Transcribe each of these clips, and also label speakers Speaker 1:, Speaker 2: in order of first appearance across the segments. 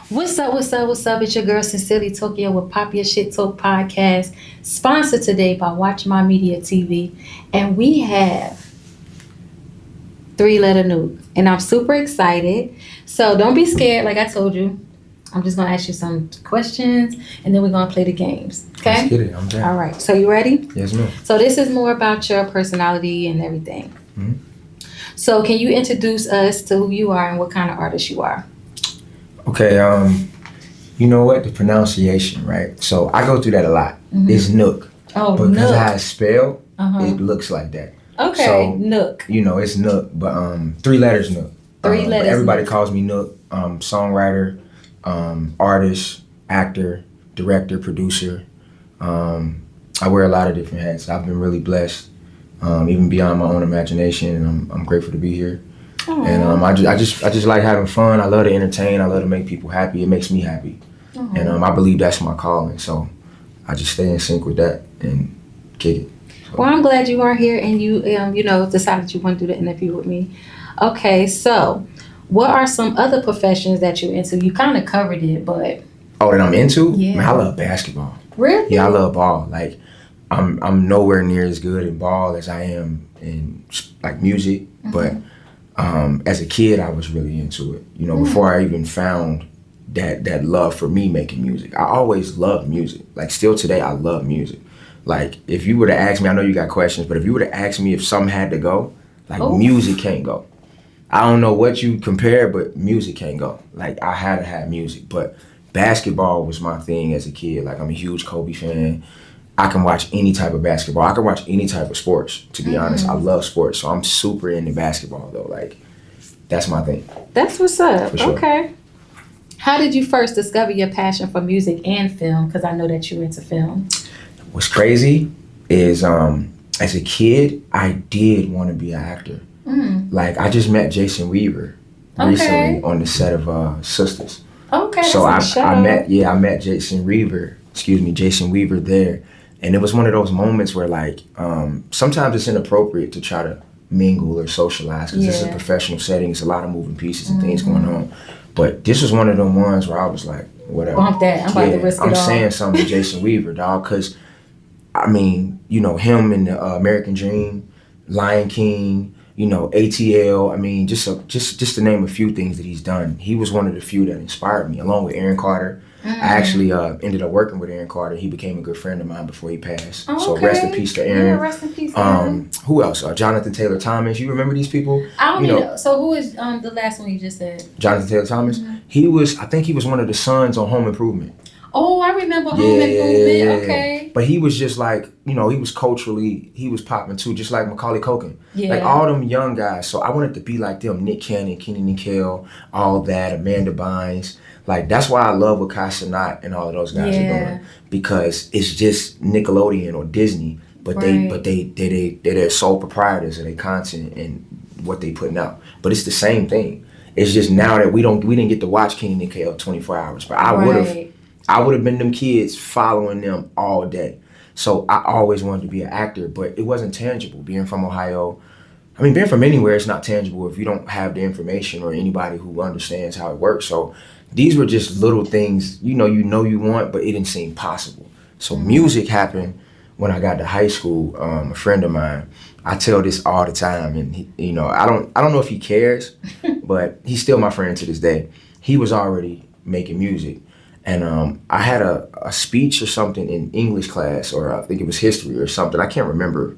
Speaker 1: What's up, what's up, what's up? It's your girl Sincerely Tokyo with PopYoShitTok Podcast, sponsored today by WatchMyMediaTV. And we have 3LetterzNuk. And I'm super excited. So don't be scared, like I told you. I'm just going to ask you some questions, and then we're going to play the games. Okay?
Speaker 2: Let's get it. I'm down.
Speaker 1: All right. So you ready?
Speaker 2: Yes, ma'am.
Speaker 1: So this is more about your personality and everything.
Speaker 2: Mm-hmm.
Speaker 1: So can you introduce us to who you are and what kind of artist you are?
Speaker 2: Okay, you know what? The pronunciation, right? So I go through that a lot.
Speaker 1: Mm-hmm.
Speaker 2: It's Nook.
Speaker 1: Oh,
Speaker 2: but because
Speaker 1: Nook.
Speaker 2: how it's spelled,
Speaker 1: Uh-huh.
Speaker 2: it looks like that.
Speaker 1: Okay,
Speaker 2: so,
Speaker 1: Nook.
Speaker 2: You know, it's Nook, but 3LetterzNuk.
Speaker 1: Three letters.
Speaker 2: Everybody
Speaker 1: Nook.
Speaker 2: calls me Nook. Songwriter, artist, actor, director, producer. I wear a lot of different hats. I've been really blessed, even beyond my own imagination, and I'm grateful to be here.
Speaker 1: Aww.
Speaker 2: And I just like having fun. I love to entertain. I love to make people happy. It makes me happy.
Speaker 1: Aww.
Speaker 2: And I believe that's my calling. So I just stay in sync with that and kick it. So.
Speaker 1: Well, I'm glad you are here and you decided you want to do the interview with me. Okay, so what are some other professions that you're into? You kind of covered it, but
Speaker 2: Oh, that I'm into?
Speaker 1: Yeah.
Speaker 2: Man, I love basketball.
Speaker 1: really?
Speaker 2: Yeah, I love ball. Like I'm nowhere near as good in ball as I am in like music,
Speaker 1: Mm-hmm.
Speaker 2: but as a kid, I was really into it. You know, before I even found that love for me making music. I always loved music. Like still today, I love music. Like if you were to ask me, I know you got questions, but if you were to ask me if something had to go, like music can't go. I don't know what you compare, but music can't go. Like I had to have music, but basketball was my thing as a kid. Like I'm a huge Kobe fan. I can watch any type of basketball. I can watch any type of sports, to be honest. I love sports, so I'm super into basketball, though. Like, that's my thing.
Speaker 1: That's what's up.
Speaker 2: For sure.
Speaker 1: Okay. How did you first discover your passion for music and film? Because I know that you're into film.
Speaker 2: What's crazy is, as a kid, I did want to be an actor.
Speaker 1: Mm.
Speaker 2: Like, I just met Jason Weaver recently on the set of Sisters.
Speaker 1: Okay,
Speaker 2: So
Speaker 1: that's
Speaker 2: I met Jason Weaver there. And it was one of those moments where, like, sometimes it's inappropriate to try to mingle or socialize because this is a professional setting. It's a lot of moving pieces and things going on. But this was one of them ones where I was like, whatever.
Speaker 1: Bump that. I'm about to risk it all.
Speaker 2: I'm saying something to Jason Weaver, dog, because, I mean, you know, him in the American Dream, Lion King, you know, ATL. I mean, just to name a few things that he's done. He was one of the few that inspired me, along with Aaron Carter. I actually ended up working with Aaron Carter. He became a good friend of mine before he passed.
Speaker 1: Oh,
Speaker 2: so
Speaker 1: okay.
Speaker 2: rest in peace to Aaron.
Speaker 1: Yeah, rest in peace, Aaron.
Speaker 2: Who else? Jonathan Taylor Thomas. You remember these people?
Speaker 1: I don't know. So who is the last one you just said?
Speaker 2: Jonathan Taylor Thomas. I think he was one of the sons on Home Improvement.
Speaker 1: Oh, I remember Home Improvement. Okay.
Speaker 2: But he was just like, you know, he was popping too, just like Macaulay Culkin.
Speaker 1: Yeah.
Speaker 2: Like all them young guys. So I wanted to be like them, Nick Cannon, Kenny Nickel, all that, Amanda Bynes. Like that's why I love what Kai Cenat and all of those guys are doing. Because it's just Nickelodeon or Disney, but they're their sole proprietors of their content and what they putting out. But it's the same thing. It's just now that we didn't get to watch Kenny Nickel 24 hours. But I would have been them kids following them all day. So I always wanted to be an actor, but it wasn't tangible. Being from Ohio, I mean, being from anywhere, it's not tangible if you don't have the information or anybody who understands how it works. So these were just little things, you want, but it didn't seem possible. So music happened when I got to high school. A friend of mine, I tell this all the time, and he, I don't know if he cares, but he's still my friend to this day. He was already making music. And I had a speech or something in English class, or I think it was history or something. I can't remember.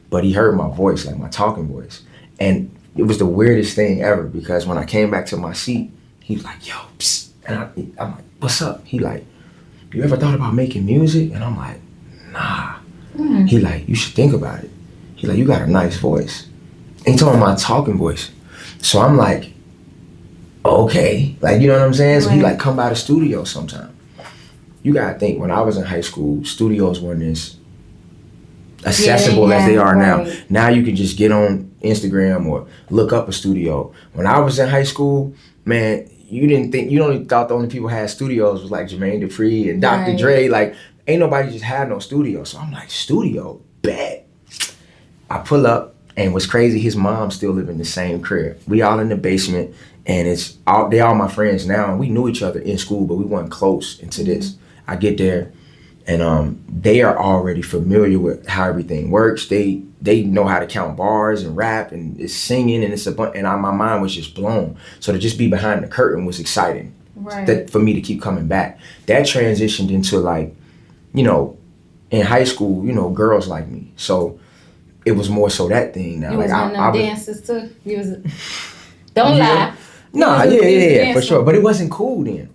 Speaker 2: But he heard my voice, like my talking voice. And it was the weirdest thing ever because when I came back to my seat, he was like, yo, psst. And I'm like, what's up? He like, you ever thought about making music? And I'm like, nah. He like, you should think about it. He like, you got a nice voice. And he told me my talking voice. So I'm like, okay, like, you know what I'm saying? So he like, come by the studio sometime. You gotta think, when I was in high school, studios weren't as accessible as they are now. Now you can just get on Instagram or look up a studio. When I was in high school, man, you only thought the only people had studios was like Jermaine Dupri and Dr. Dre. Like, ain't nobody just had no studio. So I'm like, studio, bet. I pull up, and what's crazy, his mom still live in the same crib. We all in the basement, And they all my friends now, and we knew each other in school, but we weren't close into this. I get there, and they are already familiar with how everything works. They know how to count bars and rap, and it's singing, and it's a bunch. And my mind was just blown. So to just be behind the curtain was exciting.
Speaker 1: Right.
Speaker 2: That for me to keep coming back. That transitioned into like, you know, in high school, you know, girls like me. So it was more so that thing now.
Speaker 1: You
Speaker 2: like
Speaker 1: was one of them dances too. You was. Don't lie.
Speaker 2: Nah, yeah, for sure. But it wasn't cool then.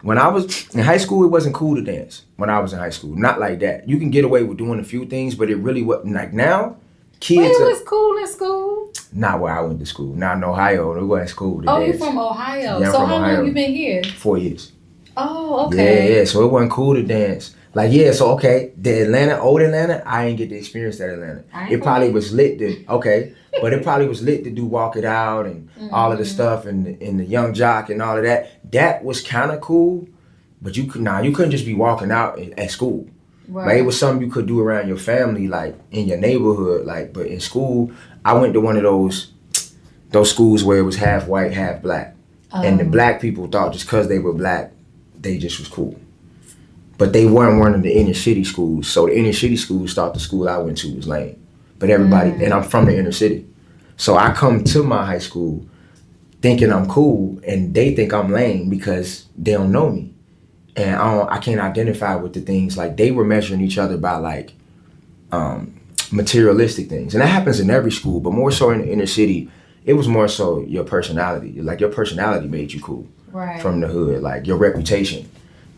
Speaker 2: When I was in high school, it wasn't cool to dance. When I was in high school, not like that. You can get away with doing a few things, but it really wasn't. Like now, kids.
Speaker 1: Well, it was cool in school.
Speaker 2: Not where I went to school. Not in Ohio. It wasn't cool to dance.
Speaker 1: Oh, you're from Ohio.
Speaker 2: Yeah,
Speaker 1: so
Speaker 2: from
Speaker 1: how
Speaker 2: Ohio.
Speaker 1: long you been here?
Speaker 2: 4 years.
Speaker 1: Oh, okay.
Speaker 2: Yeah. So it wasn't cool to dance. Like, yeah, so okay, old Atlanta, I ain't get to experience that Atlanta. It probably was lit but it probably was lit to do Walk It Out and all of the stuff and the Young Jock and all of that. That was kind of cool, but you couldn't just be walking out at school.
Speaker 1: Right.
Speaker 2: Like, it was something you could do around your family, like in your neighborhood, like. But in school, I went to one of those schools where it was half white, half black, and the black people thought just because they were black, they just was cool. But they weren't one of the inner city schools. So the inner city schools thought the school I went to was lame. But everybody, and I'm from the inner city. So I come to my high school thinking I'm cool, and they think I'm lame because they don't know me. And I can't identify with the things. Like, they were measuring each other by like materialistic things. And that happens in every school, but more so in the inner city, it was more so your personality. Like, your personality made you cool from the hood, like your reputation.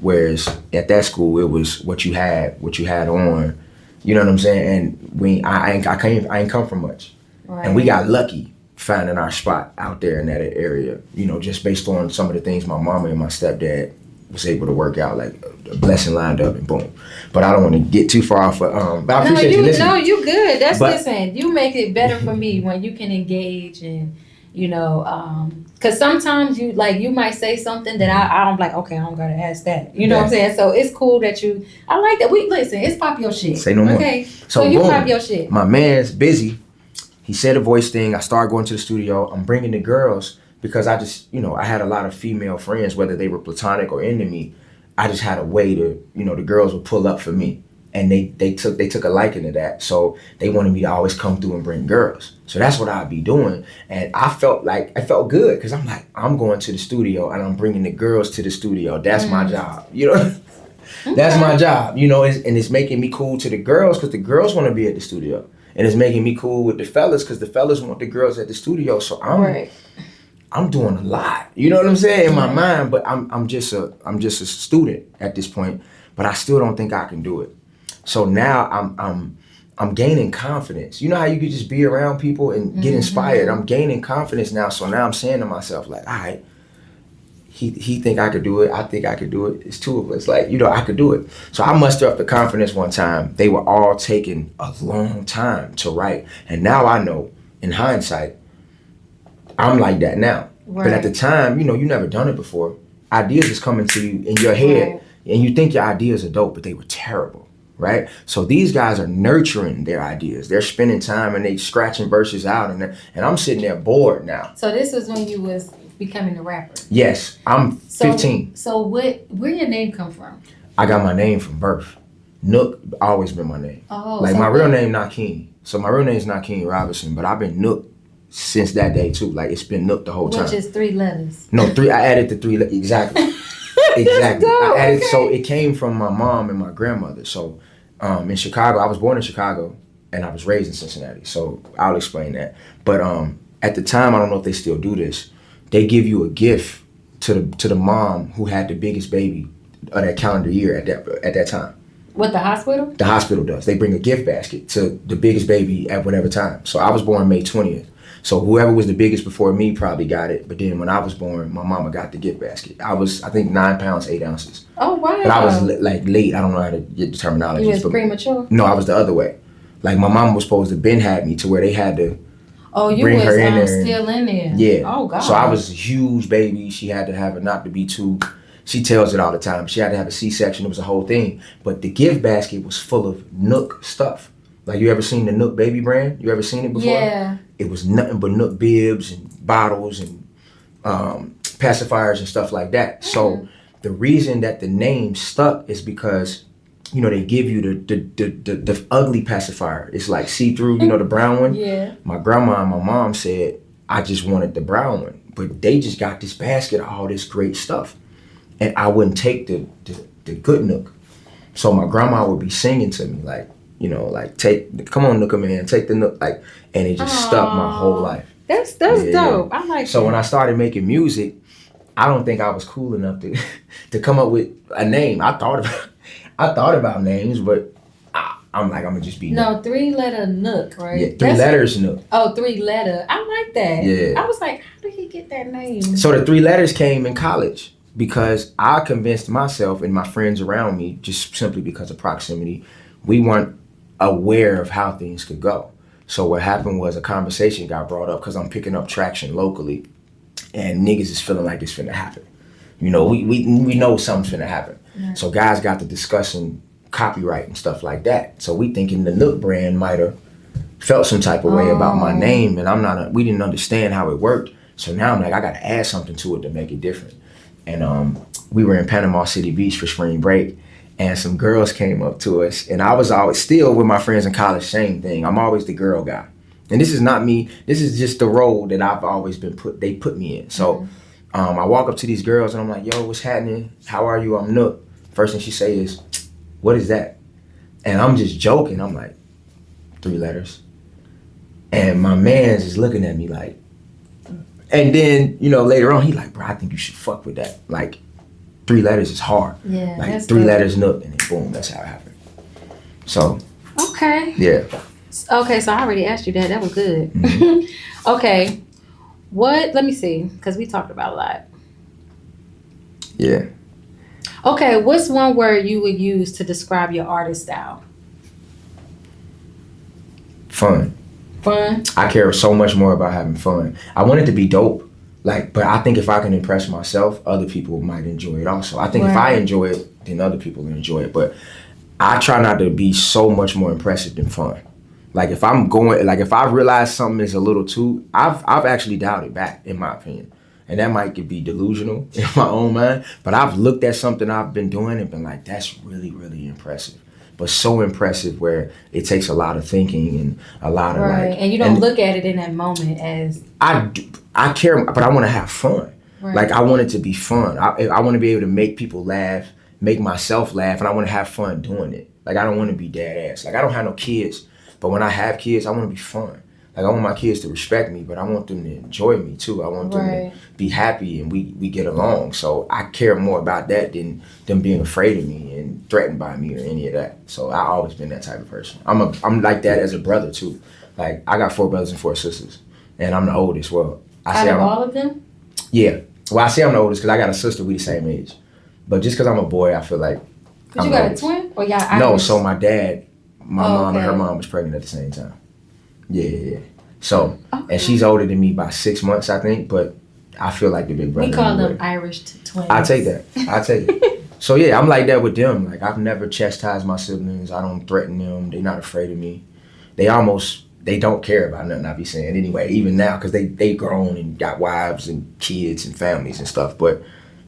Speaker 2: Whereas at that school, it was what you had on, you know what I'm saying? And I ain't come from much. Right. And we got lucky finding our spot out there in that area, you know, just based on some of the things my mama and my stepdad was able to work out, like a blessing lined up and boom. But I don't want to get too far off, but I appreciate you listening.
Speaker 1: No, you good. Listen, you make it better for me when you can engage and, you know, because sometimes you might say something that I'm like, okay, I don't gotta ask that. You know what I'm saying? So it's cool that I like that. It's pop your shit.
Speaker 2: Say no more.
Speaker 1: Okay, so you pop your shit.
Speaker 2: My man's busy. He said a voice thing. I started going to the studio. I'm bringing the girls because I just, you know, I had a lot of female friends, whether they were platonic or into me. I just had a way to, you know, the girls would pull up for me. And they took a liking to that. So they wanted me to always come through and bring girls. So that's what I'd be doing. And I felt good because I'm like, I'm going to the studio and I'm bringing the girls to the studio. That's my job, you know? That's my job, you know, and it's making me cool to the girls because the girls want to be at the studio. And it's making me cool with the fellas because the fellas want the girls at the studio. So I'm doing a lot, you know what I'm saying, in my mind, but I'm just a student at this point, but I still don't think I can do it. So now I'm gaining confidence. You know how you could just be around people and get inspired? I'm gaining confidence now. So now I'm saying to myself, like, all right, he think I could do it. I think I could do it. It's two of us. Like, you know, I could do it. So I mustered up the confidence one time. They were all taking a long time to write. And now I know, in hindsight, I'm like that now. Right. But at the time, you know, you never done it before. Ideas is coming to you in your head. And you think your ideas are dope, but they were terrible. Right? So these guys are nurturing their ideas. They're spending time and they scratching verses out, and I'm sitting there bored now.
Speaker 1: So this was when you was becoming a rapper?
Speaker 2: Yes, I'm 15.
Speaker 1: So where your name come from?
Speaker 2: I got my name from birth. Nuk always been my name.
Speaker 1: Oh,
Speaker 2: like my real name not King. So my real name is not King Robinson, but I've been Nuk since that day too. Like, it's been Nuk the whole time.
Speaker 1: Which is 3 letters.
Speaker 2: No, 3. I added the 3 letters. Exactly. Exactly. I added, so it came from my mom and my grandmother. So in Chicago, I was born in Chicago and I was raised in Cincinnati. So I'll explain that. But at the time, I don't know if they still do this. They give you a gift to the mom who had the biggest baby of that calendar year at that time.
Speaker 1: What, the hospital?
Speaker 2: The hospital does. They bring a gift basket to the biggest baby at whatever time. So I was born May 20th. So whoever was the biggest before me probably got it. But then when I was born, my mama got the gift basket. I was, I think, 9 pounds, 8 ounces.
Speaker 1: Oh, wow.
Speaker 2: But I was like late. I don't know how to get the terminology.
Speaker 1: You was premature?
Speaker 2: No, I was the other way. Like, my mom was supposed to been had me to where they had to
Speaker 1: you
Speaker 2: bring
Speaker 1: was
Speaker 2: her in there.
Speaker 1: Still in there?
Speaker 2: Yeah.
Speaker 1: Oh, God.
Speaker 2: So I was a huge baby. She had to have it not to be too... She tells it all the time. She had to have a C-section. It was a whole thing. But the gift basket was full of Nuk stuff. Like, you ever seen the Nuk baby brand? You ever seen it before?
Speaker 1: Yeah.
Speaker 2: It was nothing but Nuk bibs and bottles and pacifiers and stuff like that. So the reason that the name stuck is because, you know, they give you the ugly pacifier. It's like see-through, you know, the brown one.
Speaker 1: Yeah.
Speaker 2: My grandma and my mom said, I just wanted the brown one. But they just got this basket of all this great stuff. And I wouldn't take the good Nuk. So my grandma would be singing to me like, you know, like come on Nooka man, take the Nuk, like, and it just stuck my whole life.
Speaker 1: That's dope. I like
Speaker 2: So
Speaker 1: that.
Speaker 2: when I started making music, I don't think I was cool enough to come up with a name. I thought about names, but I'm like, I'm gonna just be
Speaker 1: No, 3LetterzNuk, right?
Speaker 2: Yeah, 3LetterzNuk.
Speaker 1: Oh, 3 letter. I like that.
Speaker 2: Yeah.
Speaker 1: I was like, how did he get that name?
Speaker 2: So the 3 letters came in college because I convinced myself and my friends around me, just simply because of proximity, we weren't aware of how things could go. So what happened was a conversation got brought up because I'm picking up traction locally, and niggas is feeling like it's finna happen. You know, we know something's finna happen.
Speaker 1: Right.
Speaker 2: So guys got to discussing copyright and stuff like that. So we thinking the Nuk brand might have felt some type of way about my name, and we didn't understand how it worked. So now I'm like, I gotta add something to it to make it different. And we were in Panama City Beach for spring break, and some girls came up to us, and I was always still with my friends in college, same thing. I'm always the girl guy. And this is not me, this is just the role that I've always they put me in. So I walk up to these girls and I'm like, yo, what's happening? How are you? I'm Nuk. First thing she say is, what is that? And I'm just joking. I'm like, 3 letters. And my man's is looking at me like, and then, you know, later on, he like, bro, I think you should fuck with that. Like, 3 letters is hard.
Speaker 1: Yeah.
Speaker 2: Like,
Speaker 1: that's
Speaker 2: 3
Speaker 1: dope.
Speaker 2: LetterzNuk, and then boom, that's how it happened. So,
Speaker 1: Okay.
Speaker 2: yeah.
Speaker 1: Okay, so I already asked you that. That was good.
Speaker 2: Mm-hmm.
Speaker 1: Okay. Let me see, because we talked about a lot.
Speaker 2: Yeah.
Speaker 1: Okay, what's one word you would use to describe your artist style?
Speaker 2: Fun.
Speaker 1: Fun?
Speaker 2: I care so much more about having fun. I want it to be dope. Like, but I think if I can impress myself, other people might enjoy it also. I think if I enjoy it, then other people will enjoy it. But I try not to be so much more impressive than fun. Like if I realize something is a little too, I've actually dialed it back, in my opinion. And that might be delusional in my own mind, but I've looked at something I've been doing and been like, that's really, really impressive. But so impressive where it takes a lot of thinking and a lot of
Speaker 1: Right,
Speaker 2: like.
Speaker 1: and you don't look at it in that moment as.
Speaker 2: I care, but I want to have fun.
Speaker 1: Right.
Speaker 2: Like I want it to be fun. I want to be able to make people laugh, make myself laugh, and I want to have fun doing it. Like I don't want to be dead ass. Like I don't have no kids, but when I have kids, I want to be fun. Like I want my kids to respect me, but I want them to enjoy me too. I want them to be happy and we get along. So I care more about that than them being afraid of me and threatened by me or any of that. So I always been that type of person. I'm like that as a brother too. Like I got 4 brothers and 4 sisters, and I'm the oldest. Well,
Speaker 1: Out of all of them?
Speaker 2: Yeah. Well, I say I'm the oldest because I got a sister. We the same age. But just because I'm a boy, I feel like.
Speaker 1: But you got a twin? Or y'all
Speaker 2: No,
Speaker 1: Irish?
Speaker 2: so my dad, my mom and her mom was pregnant at the same time. Yeah. So, and she's older than me by 6 months, I think, but I feel like the big brother.
Speaker 1: We call them Irish twins.
Speaker 2: I take that. So yeah, I'm like that with them. Like I've never chastised my siblings. I don't threaten them. They're not afraid of me. They don't care about nothing I be saying anyway, even now, because they grown and got wives and kids and families and stuff. But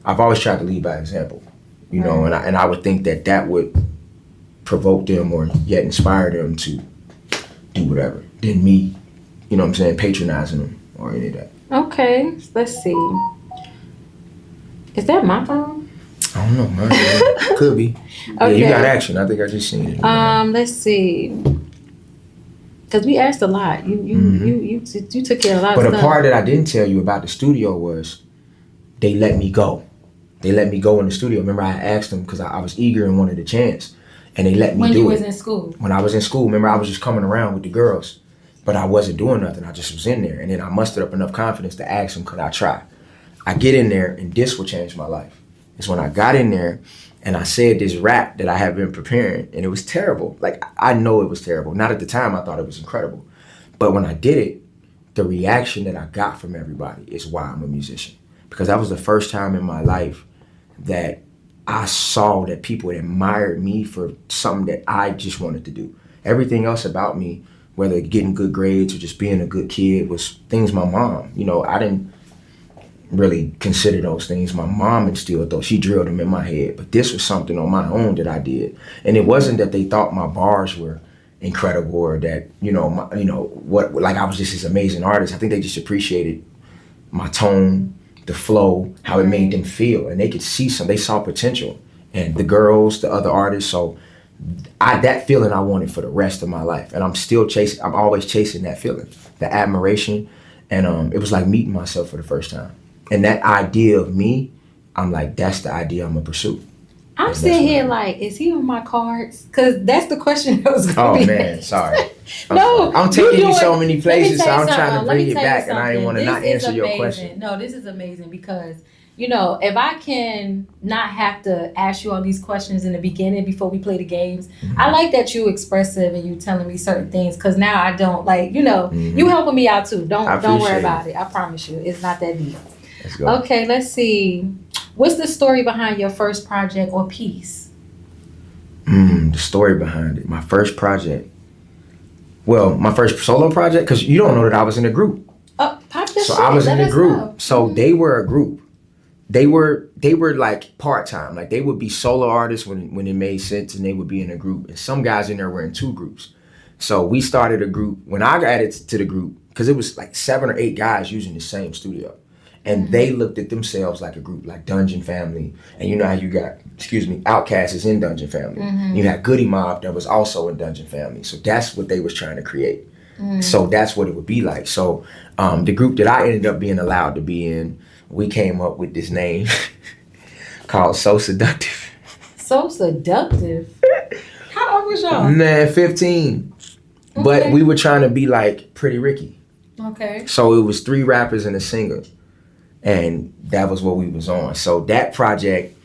Speaker 2: I've always tried to lead by example, you know, and I would think that would provoke them or yet inspire them to do whatever than me, you know what I'm saying, patronizing them or any of that.
Speaker 1: Okay, let's see. Is that my phone?
Speaker 2: I don't know, man. Could be. Yeah, you got action. I think I just seen it.
Speaker 1: Let's see. Because we asked a lot. You took care of a lot of stuff.
Speaker 2: But a part that I didn't tell you about the studio was they let me go. They let me go in the studio. Remember, I asked them because I was eager and wanted a chance. And they let me do it.
Speaker 1: When you was in school?
Speaker 2: When I was in school. Remember, I was just coming around with the girls. But I wasn't doing nothing. I just was in there. And then I mustered up enough confidence to ask them, could I try? I get in there, and this will change my life. It's when I got in there, and I said this rap that I had been preparing, and it was terrible. Like, I know it was terrible. Not at the time, I thought it was incredible. But when I did it, the reaction that I got from everybody is why I'm a musician. Because that was the first time in my life that I saw that people admired me for something that I just wanted to do. Everything else about me, whether getting good grades or just being a good kid, was things my mom, you know, really consider those things. My mom instilled those. She drilled them in my head. But this was something on my own that I did. And it wasn't that they thought my bars were incredible or that, like I was just this amazing artist. I think they just appreciated my tone, the flow, how it made them feel. And they could see they saw potential. And the girls, the other artists. So that feeling I wanted for the rest of my life. And I'm always chasing that feeling, the admiration. And it was like meeting myself for the first time. And that idea of me, I'm like, that's the idea I'm gonna pursue.
Speaker 1: I'm sitting here like, is he on my cards? Because that's the question that was going to be.
Speaker 2: Oh, man, sorry.
Speaker 1: No.
Speaker 2: I'm taking you so many places, so I'm trying to bring it back, and I didn't want to not answer your question.
Speaker 1: No, this is amazing because, if I can not have to ask you all these questions in the beginning before we play the games, I like that you expressive and you telling me certain things because now I don't, you helping me out too. Don't worry about it. I promise you. It's not that deep.
Speaker 2: Let's go.
Speaker 1: Okay, let's see. What's the story behind your first project or piece?
Speaker 2: The story behind it. My first project. Well, my first solo project, because you don't know that I was in a group.
Speaker 1: So
Speaker 2: I was in a group. So they were a group. They were like part-time. Like they would be solo artists when it made sense, and they would be in a group. And some guys in there were in 2 groups. So we started a group. When I got added to the group, because it was like 7 or 8 guys using the same studio. And they looked at themselves like a group, like Dungeon Family. And you know how you got, Outkast is in Dungeon Family. You had Goody Mob that was also in Dungeon Family. So that's what they was trying to create. So that's what it would be like. So the group that I ended up being allowed to be in, we came up with this name called So Seductive.
Speaker 1: So Seductive? How old was y'all?
Speaker 2: Man, 15. Okay. But we were trying to be like Pretty Ricky.
Speaker 1: Okay.
Speaker 2: So it was 3 rappers and a singer. And that was what we was on. So that project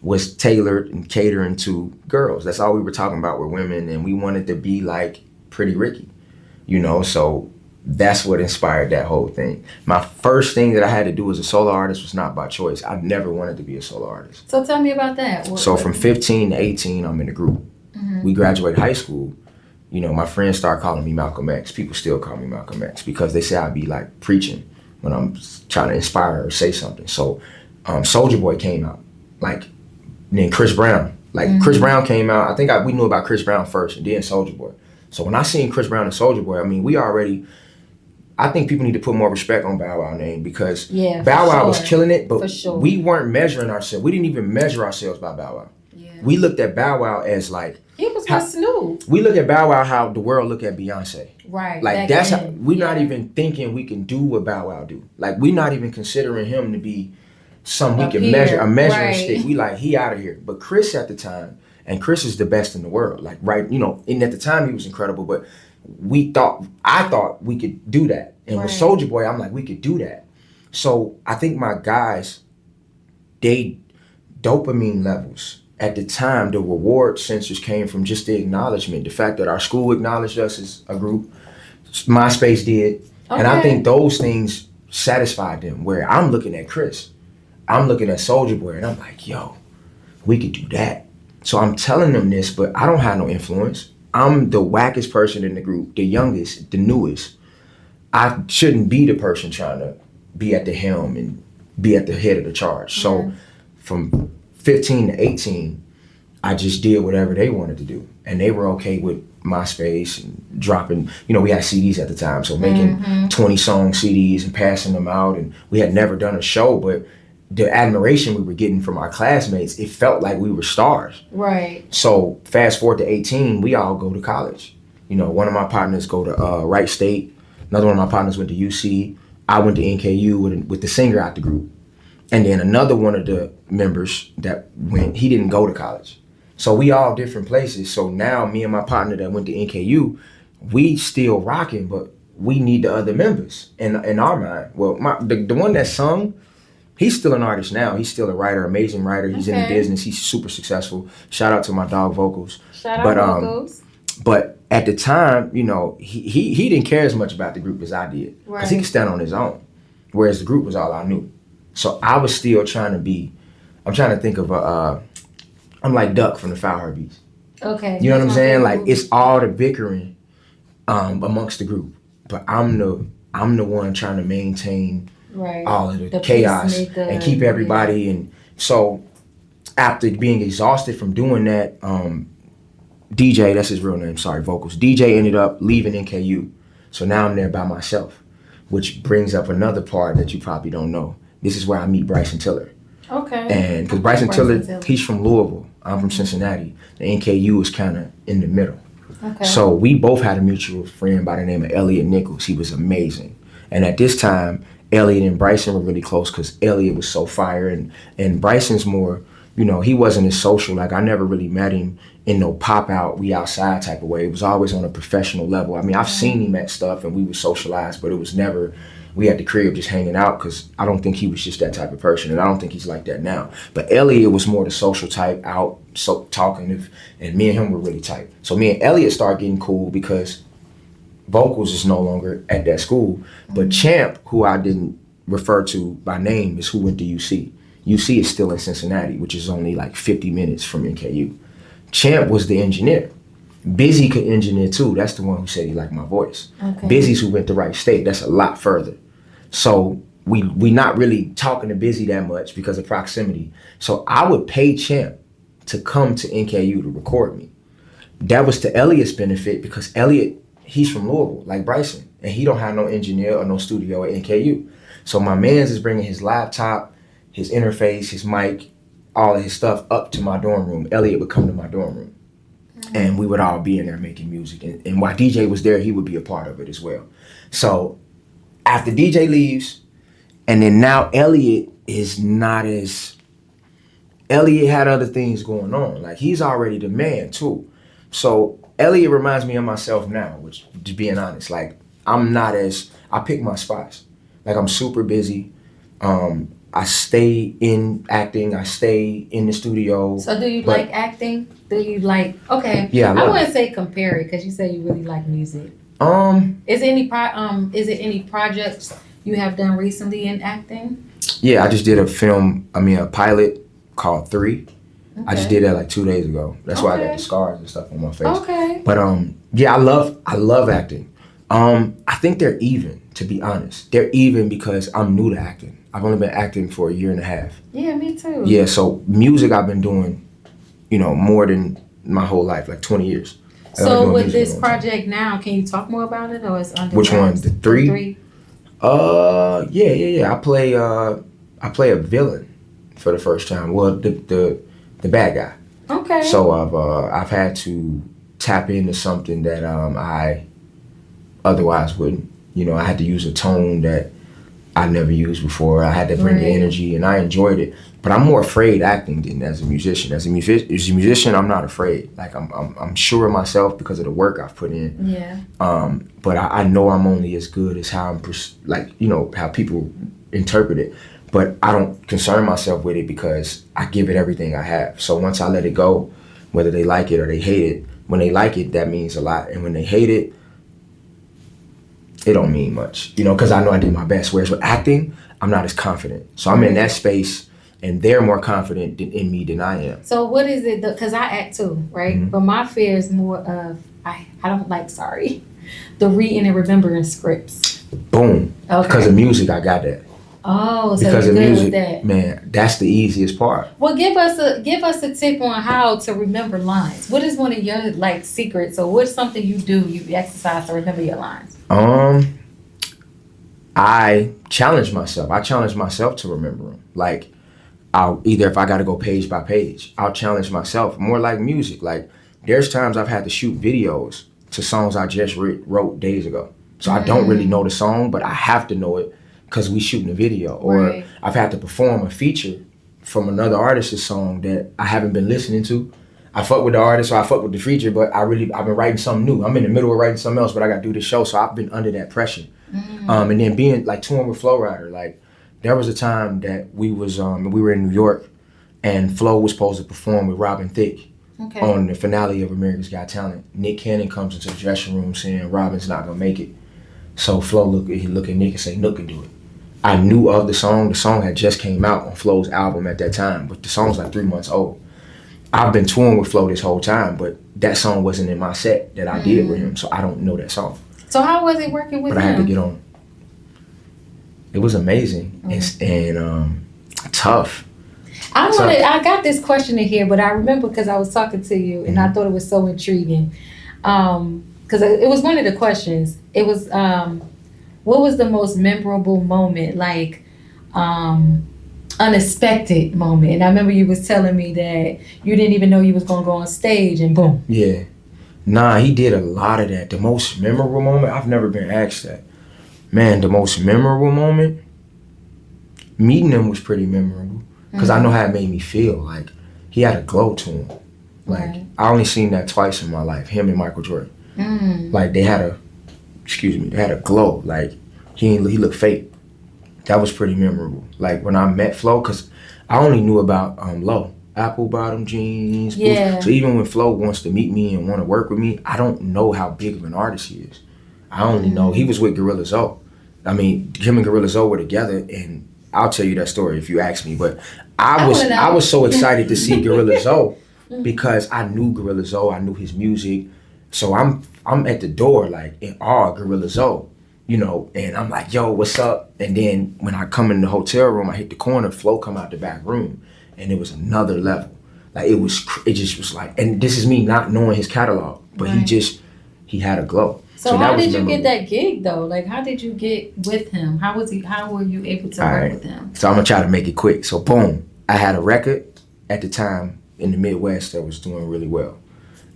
Speaker 2: was tailored and catering to girls. That's all we were talking about were women, and we wanted to be like Pretty Ricky, so that's what inspired that whole thing. My first thing that I had to do as a solo artist was not by choice. I never wanted to be a solo artist.
Speaker 1: So tell me about that.
Speaker 2: So from 15 to 18, I'm in a group. We graduated high school. My friends started calling me Malcolm X. People still call me Malcolm X because they say I'd be like preaching when I'm trying to inspire or say something. So Soulja Boy came out, then Chris Brown. Chris Brown came out. I think we knew about Chris Brown first and then Soulja Boy. So when I seen Chris Brown and Soulja Boy, I think people need to put more respect on Bow Wow name because Bow Wow was killing it, but we weren't measuring ourselves. We didn't even measure ourselves by Bow Wow. Yeah. We looked at Bow Wow as
Speaker 1: he was with Snoop.
Speaker 2: We look at Bow Wow how the world look at Beyonce.
Speaker 1: Right.
Speaker 2: That's how we're not even thinking we can do what Bow Wow do. We're not even considering him to be something we can measure, a measuring stick. We he out of here. But Chris at the time, and Chris is the best in the world. And at the time he was incredible, but I thought we could do that. And with Soulja Boy, I'm like, we could do that. So I think my guys, they dopamine levels. At the time, the reward sensors came from just the acknowledgement. The fact that our school acknowledged us as a group, MySpace did. Okay. And I think those things satisfied them. Where I'm looking at Chris, I'm looking at Soulja Boy, and I'm like, yo, we could do that. So I'm telling them this, but I don't have no influence. I'm the wackest person in the group, the youngest, the newest. I shouldn't be the person trying to be at the helm and be at the head of the charge. So from 15 to 18, I just did whatever they wanted to do. And they were okay with MySpace and dropping, we had CDs at the time. So making 20-song CDs and passing them out. And we had never done a show, but the admiration we were getting from our classmates, it felt like we were stars. Right. So fast forward to 18, we all go to college. One of my partners go to Wright State. Another one of my partners went to UC. I went to NKU with the singer out the group. And then another one of the members that went, he didn't go to college. So we all different places. So now me and my partner that went to NKU, we still rocking, but we need the other members in our mind. Well, the one that sung, he's still an artist now. He's still a writer, amazing writer. He's in the business. He's super successful. Shout out to my dog Vocals.
Speaker 1: Shout out Vocals.
Speaker 2: But at the time, he didn't care as much about the group as I did. Because he could stand on his own. Whereas the group was all I knew. So I was still trying to think of I'm like Duck from the Foul Heartbeats. Okay. You know what I'm saying? It's all the bickering amongst the group. But I'm the one trying to maintain all of the chaos and keep everybody. And so after being exhausted from doing that, DJ, that's his real name, sorry, vocals. DJ ended up leaving NKU. So now I'm there by myself, which brings up another part that you probably don't know. This is where I meet Bryson Tiller.
Speaker 1: Okay.
Speaker 2: And because Bryson Tiller, he's from Louisville. I'm from Cincinnati. The NKU is kind of in the middle.
Speaker 1: Okay.
Speaker 2: So we both had a mutual friend by the name of Elliot Nichols. He was amazing. And at this time, Elliot and Bryson were really close because Elliot was so fire. And Bryson's more, you know, he wasn't as social. Like, I never really met him in no pop out, we outside type of way. It was always on a professional level. I mean, I've seen him at stuff and we would socialize, but it was never, we had the crib just hanging out because I don't think he was just that type of person, and I don't think he's like that now. But Elliot was more the social type, out, so talkative, and me and him were really tight. So me and Elliot started getting cool because vocals is no longer at that school. But Champ, who I didn't refer to by name, is who went to UC. UC is still in Cincinnati, which is only like 50 minutes from NKU. Champ was the engineer. Busy could engineer too. That's the one who said he liked my voice.
Speaker 1: Okay.
Speaker 2: Busy's who went to Wright State. That's a lot further. So we not really talking to Busy that much because of proximity. So I would pay Champ to come to NKU to record me. That was to Elliot's benefit because Elliot, he's from Louisville, like Bryson, and he don't have no engineer or no studio at NKU. So my man's is bringing his laptop, his interface, his mic, all of his stuff up to my dorm room. Elliot would come to my dorm room. And we would all be in there making music. And while DJ was there, he would be a part of it as well. So after DJ leaves, and then now Elliot is not as, Elliot had other things going on. Like, he's already the man too. So Elliot reminds me of myself now, which, to being honest, like, I'm not as, I pick my spots. Like, I'm super busy. I stay in acting. I stay in the studio.
Speaker 1: So do you like acting? Do you like, okay.
Speaker 2: Yeah,
Speaker 1: I wouldn't say compare it because you say you really like music. Is it any projects you have done recently in acting? Yeah,
Speaker 2: I just did a pilot called 3. Okay. I just did that like 2 days ago. That's why I got the scars and stuff on my face.
Speaker 1: Okay.
Speaker 2: But yeah, I love acting. I think they're even, to be honest. They're even because I'm new to acting. I've only been acting for 1.5 years.
Speaker 1: Yeah, me too.
Speaker 2: Yeah, so music I've been doing, you know, more than my whole life, like 20 years.
Speaker 1: So with this project now, can you talk more about it, or is under
Speaker 2: which one? The 3?
Speaker 1: 3?
Speaker 2: Yeah. I play a villain for the first time. Well, the bad guy.
Speaker 1: Okay.
Speaker 2: So I've had to tap into something that I otherwise wouldn't. You know, I had to use a tone that I never used before. I had to bring the energy, and I enjoyed it. But I'm more afraid acting than as a musician. As a musician, I'm not afraid. Like, I'm sure of myself because of the work I've put in.
Speaker 1: Yeah.
Speaker 2: But I know I'm only as good as how how people interpret it. But I don't concern myself with it because I give it everything I have. So once I let it go, whether they like it or they hate it, when they like it, that means a lot. And when they hate it, it don't mean much, you know, because I know I did my best. Whereas with acting, I'm not as confident. So I'm in that space, and they're more confident in me than I am.
Speaker 1: So what is it, because I act too, right? Mm-hmm. But my fear is more of, I don't like, the reading and remembering scripts.
Speaker 2: Boom. Okay. Because of music, I got that.
Speaker 1: Oh, so
Speaker 2: because
Speaker 1: you're
Speaker 2: of
Speaker 1: good
Speaker 2: music,
Speaker 1: with that.
Speaker 2: Man, that's the easiest part.
Speaker 1: Well, give us a tip on how to remember lines. What is one of your secrets, or what's something you do, you exercise to remember your lines?
Speaker 2: I challenge myself. I challenge myself to remember them. Like, I'll either, if I got to go page by page, I'll challenge myself. More like music. Like, there's times I've had to shoot videos to songs I just wrote days ago. So I don't really know the song, but I have to know it because we shooting a video. Or I've had to perform a feature from another artist's song that I haven't been listening to. I fuck with the artist, or I fuck with the feature, but I've been writing something new. I'm in the middle of writing something else, but I got to do this show, so I've been under that pressure. And then being like touring with Flo Rida, like, there was a time that we were in New York, and Flo was supposed to perform with Robin Thicke on the finale of America's Got Talent. Nick Cannon comes into the dressing room saying Robin's not gonna make it. So Flo look at Nick and say, Nook can do it. I knew of the song. The song had just came out on Flo's album at that time, but the song's like 3 months old. I've been touring with Flo this whole time, but that song wasn't in my set that I did with him, so I don't know that song.
Speaker 1: So how was it working with him?
Speaker 2: But I had to get on. It was amazing and tough.
Speaker 1: I got this question in here, but I remember because I was talking to you and I thought it was so intriguing. Because it was one of the questions. It was, what was the most memorable moment, like unexpected moment? And I remember you was telling me that you didn't even know you was gonna go on stage and boom.
Speaker 2: Yeah. Nah, he did a lot of that. The most memorable moment, I've never been asked that. Man, the most memorable moment, meeting him was pretty memorable. Because I know how it made me feel. Like, he had a glow to him. Like, I only seen that twice in my life, him and Michael Jordan. Like, they had a glow. Like, he looked fake. That was pretty memorable. Like, when I met Flo, because I only knew about Low. Apple bottom jeans.
Speaker 1: Yeah.
Speaker 2: So even when Flo wants to meet me and want to work with me, I don't know how big of an artist he is. I only know he was with Gorilla Zoe. I mean, him and Gorilla Zoe were together, and I'll tell you that story if you ask me. But I was so excited to see Gorilla Zoe because I knew Gorilla Zoe, I knew his music. So I'm at the door like in awe of Gorilla Zoe, you know, and I'm like, yo, what's up? And then when I come in the hotel room, I hit the corner, Flo come out the back room, and it was another level. Like it just was like, and this is me not knowing his catalog, but he had a glow.
Speaker 1: So how did you get that gig though? Like, how did you get with him? How were you able to work with him?
Speaker 2: So I'm gonna try to make it quick. So boom, I had a record at the time in the Midwest that was doing really well.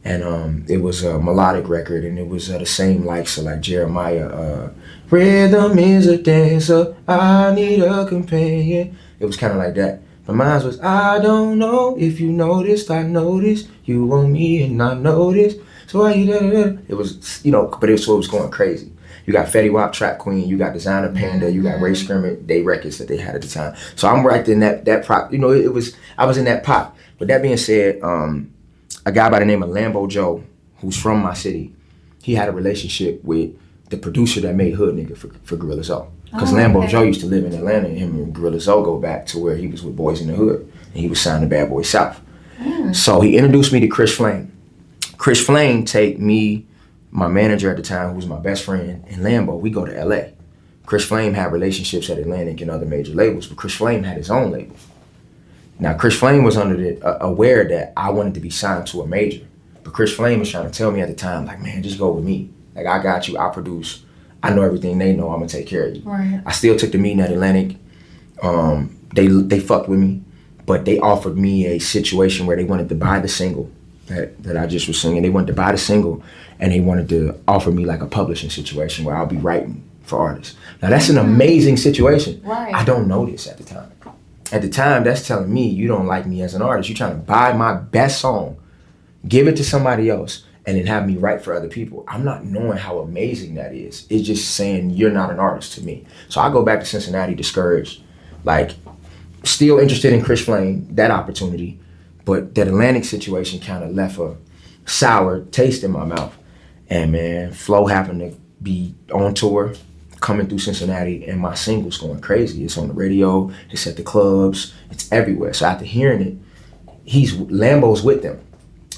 Speaker 2: And it was a melodic record, and it was the same likes of like Jeremiah, rhythm is a dancer, I need a companion. It was kind of like that. But mine was, I don't know if you noticed, I noticed, you want me and I noticed. So why you da-da-da? It was, you know, but it was going crazy. You got Fetty Wap, Trap Queen, you got Designer Panda, you got Ray Scrimmage, they records that they had at the time. So I'm right in that prop, you know, I was in that pot. But that being said, a guy by the name of Lambo Joe, who's from my city, he had a relationship with the producer that made Hood Nigga for Gorilla Zoe. Because Lambo Joe used to live in Atlanta, and him and Gorilla Zoe go back to where he was with Boys in the Hood, and he was signed to Bad Boy South. So he introduced me to Chris Flame. Chris Flame take me, my manager at the time, who was my best friend, and Lambo, we go to LA. Chris Flame had relationships at Atlantic and other major labels, but Chris Flame had his own label. Now, Chris Flame was aware that I wanted to be signed to a major, but Chris Flame was trying to tell me at the time, like, man, just go with me. Like, I got you, I produce, I know everything they know, I'm gonna take care of you.
Speaker 1: Right.
Speaker 2: I still took the meeting at Atlantic. They fucked with me, but they offered me a situation where they wanted to buy the single that I just was singing. They wanted to buy the single, and they wanted to offer me like a publishing situation where I'll be writing for artists. Now, that's an amazing situation.
Speaker 1: Right.
Speaker 2: I don't know this at the time. At the time, that's telling me you don't like me as an artist. You're trying to buy my best song, give it to somebody else, and then have me write for other people. I'm not knowing how amazing that is. It's just saying you're not an artist to me. So I go back to Cincinnati discouraged, like still interested in Chris Flame, that opportunity, but that Atlantic situation kind of left a sour taste in my mouth. And man, Flo happened to be on tour, coming through Cincinnati, and my single's going crazy. It's on the radio, it's at the clubs, it's everywhere. So after hearing it, Lambo's with them.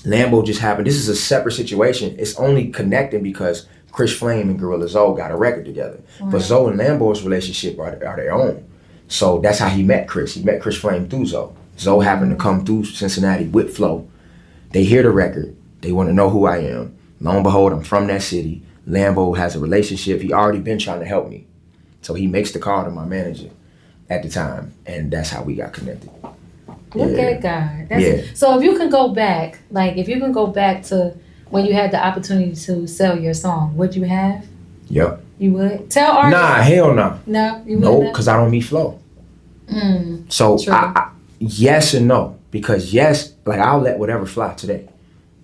Speaker 2: Lambo just happened. This is a separate situation. It's only connecting because Chris Flame and Gorilla Zoe got a record together. Right. But Zoe and Lambo's relationship are their own. So that's how he met Chris. He met Chris Flame through Zoe. Zoe happened to come through Cincinnati with Flo. They hear the record. They want to know who I am. Lo and behold, I'm from that city. Lambo has a relationship. He already been trying to help me. So he makes the call to my manager at the time, and that's how we got connected.
Speaker 1: Look at God. So if you can go back, to when you had the opportunity to sell your song, would you have?
Speaker 2: Yep.
Speaker 1: You would? Tell artists.
Speaker 2: Nah, hell no.
Speaker 1: No, you wouldn't?
Speaker 2: No, because I don't meet Flo. So I, yes and no. Because yes, like I'll let whatever fly today.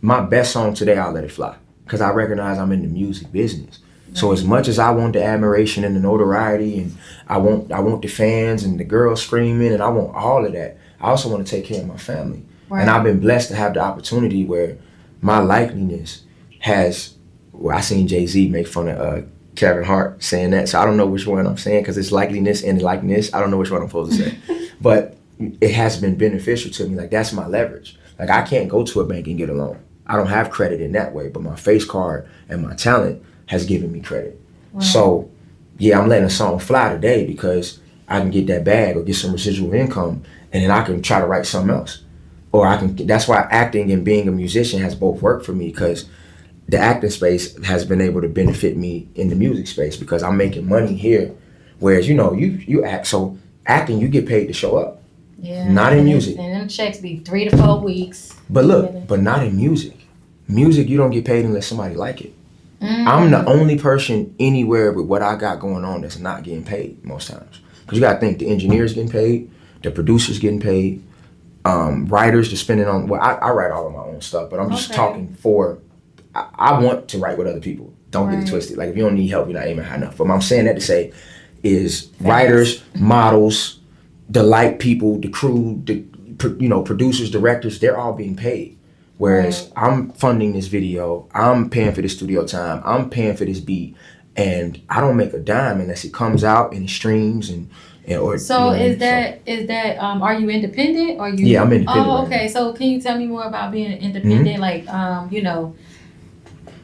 Speaker 2: My best song today, I'll let it fly. Because I recognize I'm in the music business. Right. So as much as I want the admiration and the notoriety, and I want the fans and the girls screaming, and I want all of that, I also want to take care of my family. Right. And I've been blessed to have the opportunity where my likeliness has, I seen Jay-Z make fun of Kevin Hart saying that, so I don't know which one I'm saying, because it's likeliness and likeness. I don't know which one I'm supposed to say. But it has been beneficial to me. Like, that's my leverage. Like, I can't go to a bank and get a loan. I don't have credit in that way, but my face card and my talent has given me credit. Wow. So yeah, I'm letting a song fly today because I can get that bag or get some residual income, and then I can try to write something else. Or I can, that's why acting and being a musician has both worked for me, because the acting space has been able to benefit me in the music space because I'm making money here. Whereas, you act, so acting, you get paid to show up.
Speaker 1: Yeah.
Speaker 2: Not in music.
Speaker 1: And them checks be 3 to 4 weeks.
Speaker 2: But look, but not in music. Music, you don't get paid unless somebody like it. I'm the only person anywhere with what I got going on that's not getting paid most times. Because you got to think, the engineers getting paid, the producers getting paid, writers just spending on, well, I write all of my own stuff, but I'm just talking for, I want to write with other people. Don't get it twisted. Like, if you don't need help, you're not aiming high enough. But I'm saying that to say is writers, models, the light people, the crew, the producers, directors, they're all being paid. Whereas I'm funding this video, I'm paying for the studio time, I'm paying for this beat, and I don't make a dime unless it comes out and it streams and or.
Speaker 1: So is that are you independent or you?
Speaker 2: Yeah, I'm independent.
Speaker 1: Oh, okay. Right. So can you tell me more about being independent? Like,
Speaker 2: So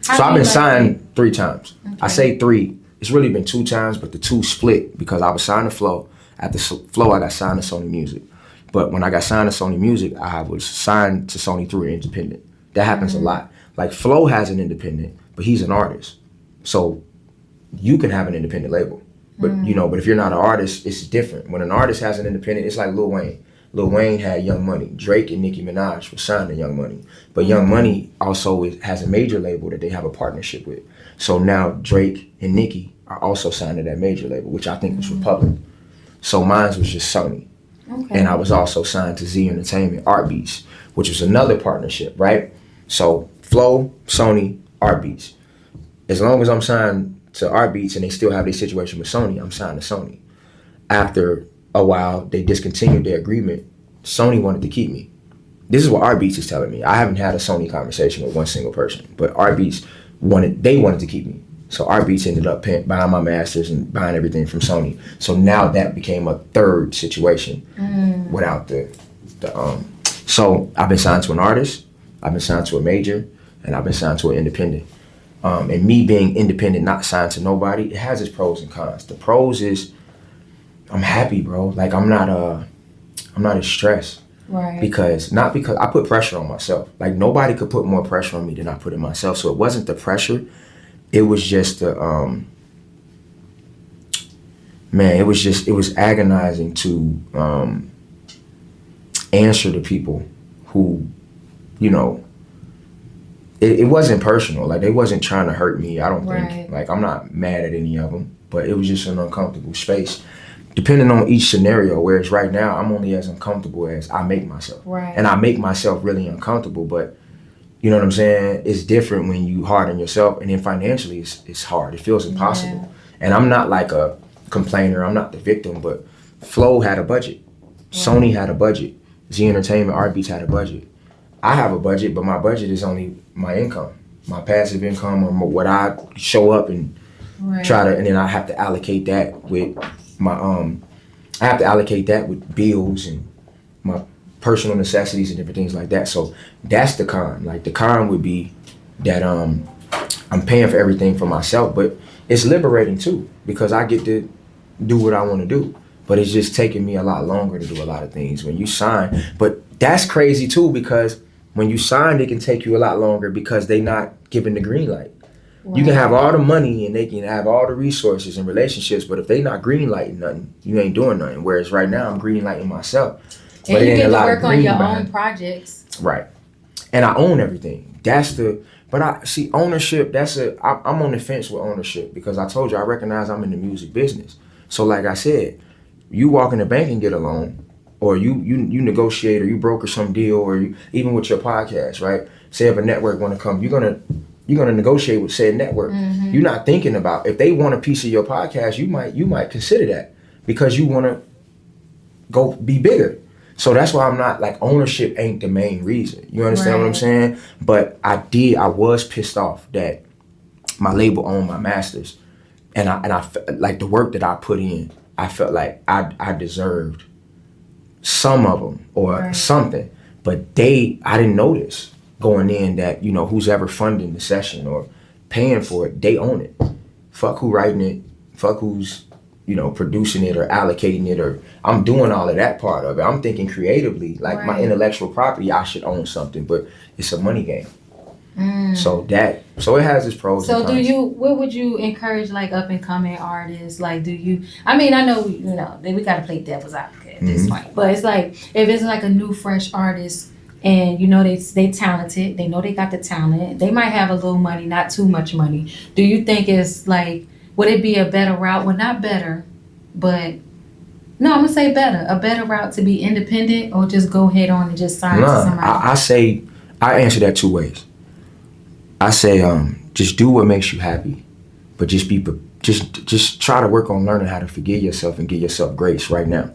Speaker 2: I've been signed 3 times. Okay. I say 3. It's really been 2 times, but the 2 split because I was signed to Flow. At the Flow, I got signed to Sony Music. But when I got signed to Sony Music, I was signed to Sony through an independent. That happens a lot. Like, Flow has an independent, but he's an artist. So you can have an independent label. But, but if you're not an artist, it's different. When an artist has an independent, it's like Lil Wayne. Lil Wayne had Young Money. Drake and Nicki Minaj were signed to Young Money. But Young Money also has a major label that they have a partnership with. So now Drake and Nicki are also signed to that major label, which I think was Republic. So mine was just Sony. Okay. And I was also signed to Z Entertainment, Art Beats, which was another partnership, right? So Flow, Sony, Art Beats. As long as I'm signed to Art Beats and they still have their situation with Sony, I'm signed to Sony. After a while, they discontinued their agreement. Sony wanted to keep me. This is what Art Beats is telling me. I haven't had a Sony conversation with one single person, but Art Beats wanted to keep me. So Art Beats ended up buying my masters and buying everything from Sony. So now that became a third situation without so I've been signed to an artist, I've been signed to a major, and I've been signed to an independent. And me being independent, not signed to nobody, it has its pros and cons. The pros is I'm happy, bro. Like, I'm not as stressed. Right. Because I put pressure on myself. Like, nobody could put more pressure on me than I put on myself. So it wasn't the pressure. It was just it was agonizing to answer to people who, it wasn't personal. Like, they wasn't trying to hurt me, I don't think. Like, I'm not mad at any of them, but it was just an uncomfortable space. Depending on each scenario, whereas right now, I'm only as uncomfortable as I make myself. Right. And I make myself really uncomfortable, but you know what I'm saying? It's different when you hard on yourself, and then financially it's hard. It feels impossible. Yeah. And I'm not like a complainer. I'm not the victim, but Flow had a budget. Yeah. Sony had a budget. Z Entertainment, Art Beats had a budget. I have a budget, but my budget is only my income, my passive income, or what I show up and try to, and then I have to allocate that with bills and my personal necessities and different things like that. So that's the con. Like, the con would be that I'm paying for everything for myself, but it's liberating too, because I get to do what I want to do. But it's just taking me a lot longer to do a lot of things when you sign. But that's crazy too, because when you sign, it can take you a lot longer because they not giving the green light. Wow. You can have all the money and they can have all the resources and relationships, but if they not green lighting nothing, you ain't doing nothing. Whereas right now, I'm green lighting myself.
Speaker 1: And you get to work on your own projects.
Speaker 2: Right. And I own everything. But I see ownership, I'm on the fence with ownership, because I told you, I recognize I'm in the music business. So like I said, you walk in the bank and get a loan, or you negotiate, or you broker some deal, or even with your podcast, right? Say if a network want to come, you're gonna negotiate with said network. Mm-hmm. You're not thinking about, if they want a piece of your podcast, you might consider that, because you want to go be bigger. So that's why I'm not, like, ownership ain't the main reason. You understand what I'm saying? But I was pissed off that my label owned my masters, and I like the work that I put in, I felt like I deserved some of them or something. But I didn't know this going in, that, who's ever funding the session or paying for it, they own it. Fuck who writing it, Fuck who's, producing it or allocating it, or I'm doing all of that part of it. I'm thinking creatively, like my intellectual property, I should own something, but it's a money game. So it has its pros and cons.
Speaker 1: So what would you encourage like up and coming artists? Like I know, we gotta play devil's advocate at this point, but it's like, if it's like a new fresh artist and they talented, they know they got the talent, they might have a little money, not too much money. Do you think it's like, would it be a better route? Well, not better, but no, I'm gonna say better. A better route to be independent, or just go head on and just sign to somebody?
Speaker 2: I answer that two ways. I say, just do what makes you happy, but just try to work on learning how to forgive yourself and give yourself grace right now,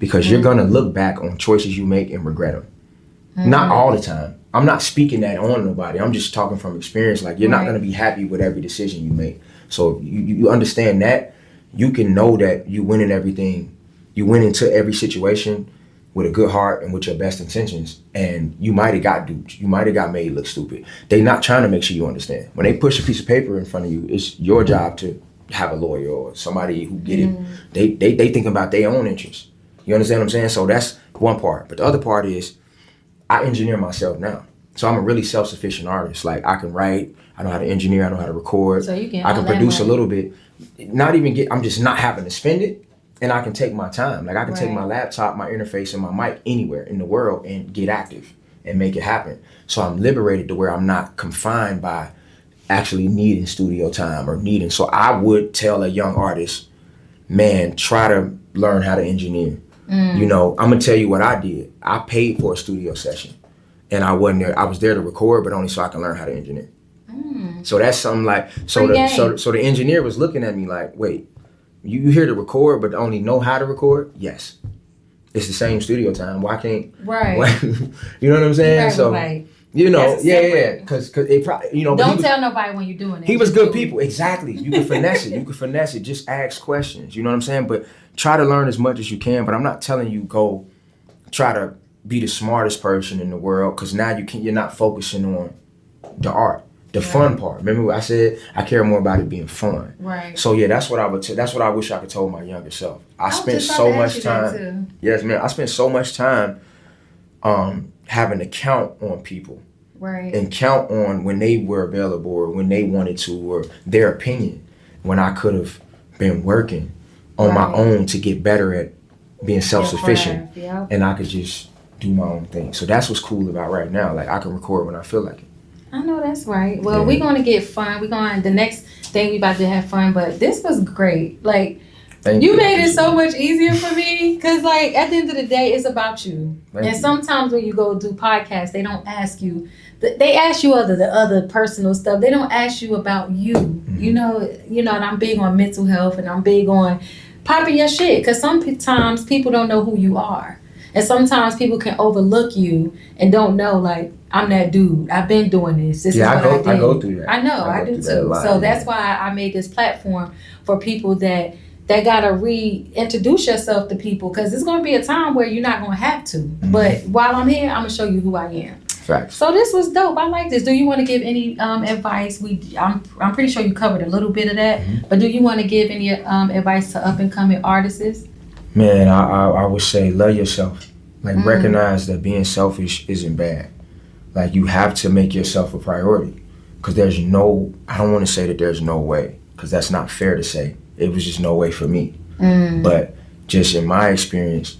Speaker 2: because you're gonna look back on choices you make and regret them. Not all the time. I'm not speaking that on nobody. I'm just talking from experience. Like, you're not gonna be happy with every decision you make. So you understand that, you can know that you win in everything. You went into every situation with a good heart and with your best intentions, and you might have got duped. You might have got made look stupid. They not trying to make sure you understand. When they push a piece of paper in front of you, it's your job to have a lawyer or somebody who get it. They think about their own interests. You understand what I'm saying? So that's one part. But the other part is, I engineer myself now. So I'm a really self-sufficient artist. Like, I can write, I know how to engineer, I know how to record.
Speaker 1: So you can
Speaker 2: I can produce a little bit. I'm just not having to spend it. And I can take my time. Like, I can take my laptop, my interface, and my mic anywhere in the world and get active and make it happen. So I'm liberated to where I'm not confined by actually needing studio time or needing. So I would tell a young artist, man, try to learn how to engineer. I'm gonna tell you what I did. I paid for a studio session, and I wasn't there. I was there to record, but only so I can learn how to engineer. So that's something like, so the engineer was looking at me like, wait, you here to record but only know how to record? Yes. It's the same studio time. Why can't? Right. You know what I'm saying? So. Because it probably,
Speaker 1: Don't tell nobody when you're doing it.
Speaker 2: He was good people. Exactly. You can finesse it. You can finesse it. Just ask questions. You know what I'm saying? But try to learn as much as you can. But I'm not telling you go try to be the smartest person in the world, because now you're not focusing on the art, the fun part. Remember what I said? I care more about it being fun.
Speaker 1: Right.
Speaker 2: So yeah, that's what I would. That's what I wish I could tell my younger self. I spent so much time. Yes, man. I spent so much time having to count on people, and count on when they were available or when they wanted to, or their opinion, when I could have been working on my own to get better at being self-sufficient, and I could just do my own thing. So that's what's cool about right now. Like, I can record when I feel like it.
Speaker 1: I know that's right. Well, we're going to get fun. The next thing we about to have fun, but this was great. Like, you made it so much easier for me, because like, at the end of the day, it's about you. Sometimes when you go do podcasts, they don't ask you, they ask you the other personal stuff. They don't ask you about you. And I'm big on mental health, and I'm big on popping your shit, because sometimes people don't know who you are. And sometimes people can overlook you and don't know, like, I'm that dude. I've been doing this. This is what I did. I go through that. I know, I do too. So that's why I made this platform for people that gotta reintroduce yourself to people, because it's gonna be a time where you're not gonna have to. But while I'm here, I'm gonna show you who I am.
Speaker 2: Facts.
Speaker 1: So this was dope. I like this. Do you want to give any advice? I'm pretty sure you covered a little bit of that. But do you want to give any advice to up and coming artists?
Speaker 2: Man, I would say love yourself. Like, recognize that being selfish isn't bad. Like, you have to make yourself a priority, because I don't want to say that there's no way, because that's not fair to say. It was just no way for me. But just in my experience,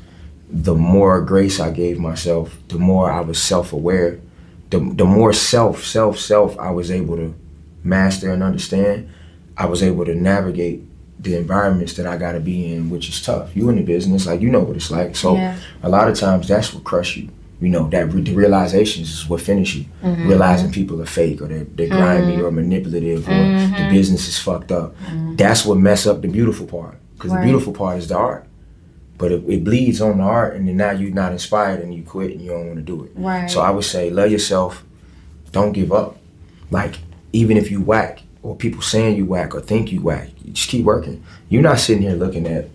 Speaker 2: the more grace I gave myself, the more I was self-aware, the more self I was able to master and understand. I was able to navigate the environments that I gotta be in, which is tough. You in the business, like, you know what it's like. So a lot of times that's what crush you. That the realizations is what finish you. Realizing people are fake, or they're grimy or manipulative, or the business is fucked up. That's what mess up the beautiful part, because the beautiful part is the art. But it bleeds on the art, and then now you're not inspired and you quit and you don't want to do it.
Speaker 1: Right.
Speaker 2: So I would say love yourself, don't give up. Like, even if you whack, or people saying you whack or think you whack, you just keep working. You're not sitting here looking at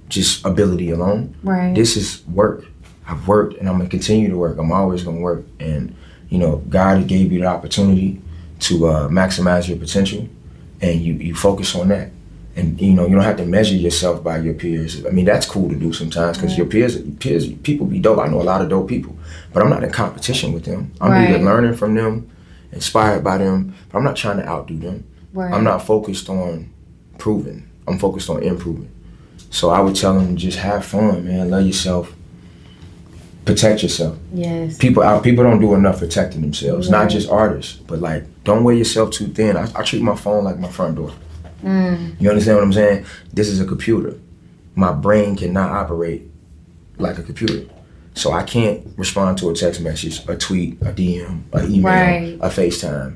Speaker 2: just ability alone.
Speaker 1: Right.
Speaker 2: This is work. I've worked, and I'm gonna continue to work. I'm always gonna work. And God gave you the opportunity to maximize your potential, and you focus on that. And you know, you don't have to measure yourself by your peers. I mean, that's cool to do sometimes because your peers, people be dope. I know a lot of dope people, but I'm not in competition with them. I'm either learning from them, inspired by them, but I'm not trying to outdo them. I'm not focused on proving. I'm focused on improving. So I would tell them, just have fun, man. Love yourself. Protect yourself.
Speaker 1: Yes.
Speaker 2: People don't do enough protecting themselves. Not just artists, but like, don't wear yourself too thin. I treat my phone like my front door. You understand what I'm saying? This is a computer. My brain cannot operate like a computer. So I can't respond to a text message, a tweet, a DM, an email, a FaceTime.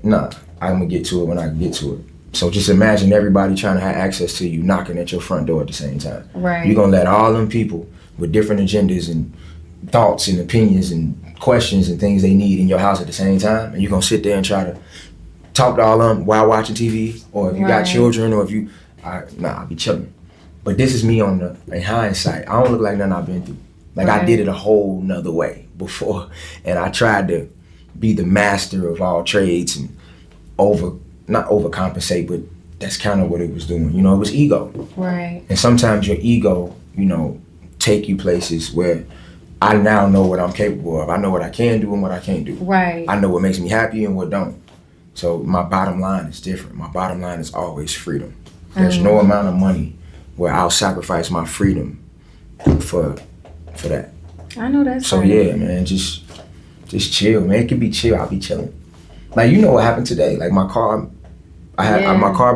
Speaker 2: Nah, I'm gonna get to it when I get to it. So just imagine everybody trying to have access to you knocking at your front door at the same time. You're gonna let all them people with different agendas and thoughts and opinions and questions and things they need in your house at the same time, and you're gonna sit there and try to talk to all of them while watching TV, or if you got children, or if you, I'll be chilling. But this is me in hindsight. I don't look like nothing I've been through. Like I did it a whole nother way before, and I tried to be the master of all trades and not overcompensate, but that's kind of what it was doing. You know, it was ego. And sometimes your ego, you know, take you places where I now know what I'm capable of. I know what I can do and what I can't do. I know what makes me happy and what don't. So my bottom line is different. My bottom line is always freedom. There's no amount of money where I'll sacrifice my freedom for that.
Speaker 1: I know that's
Speaker 2: so yeah, man, just chill, man. It can be chill. I'll be chilling. Like, you know what happened today? Like my car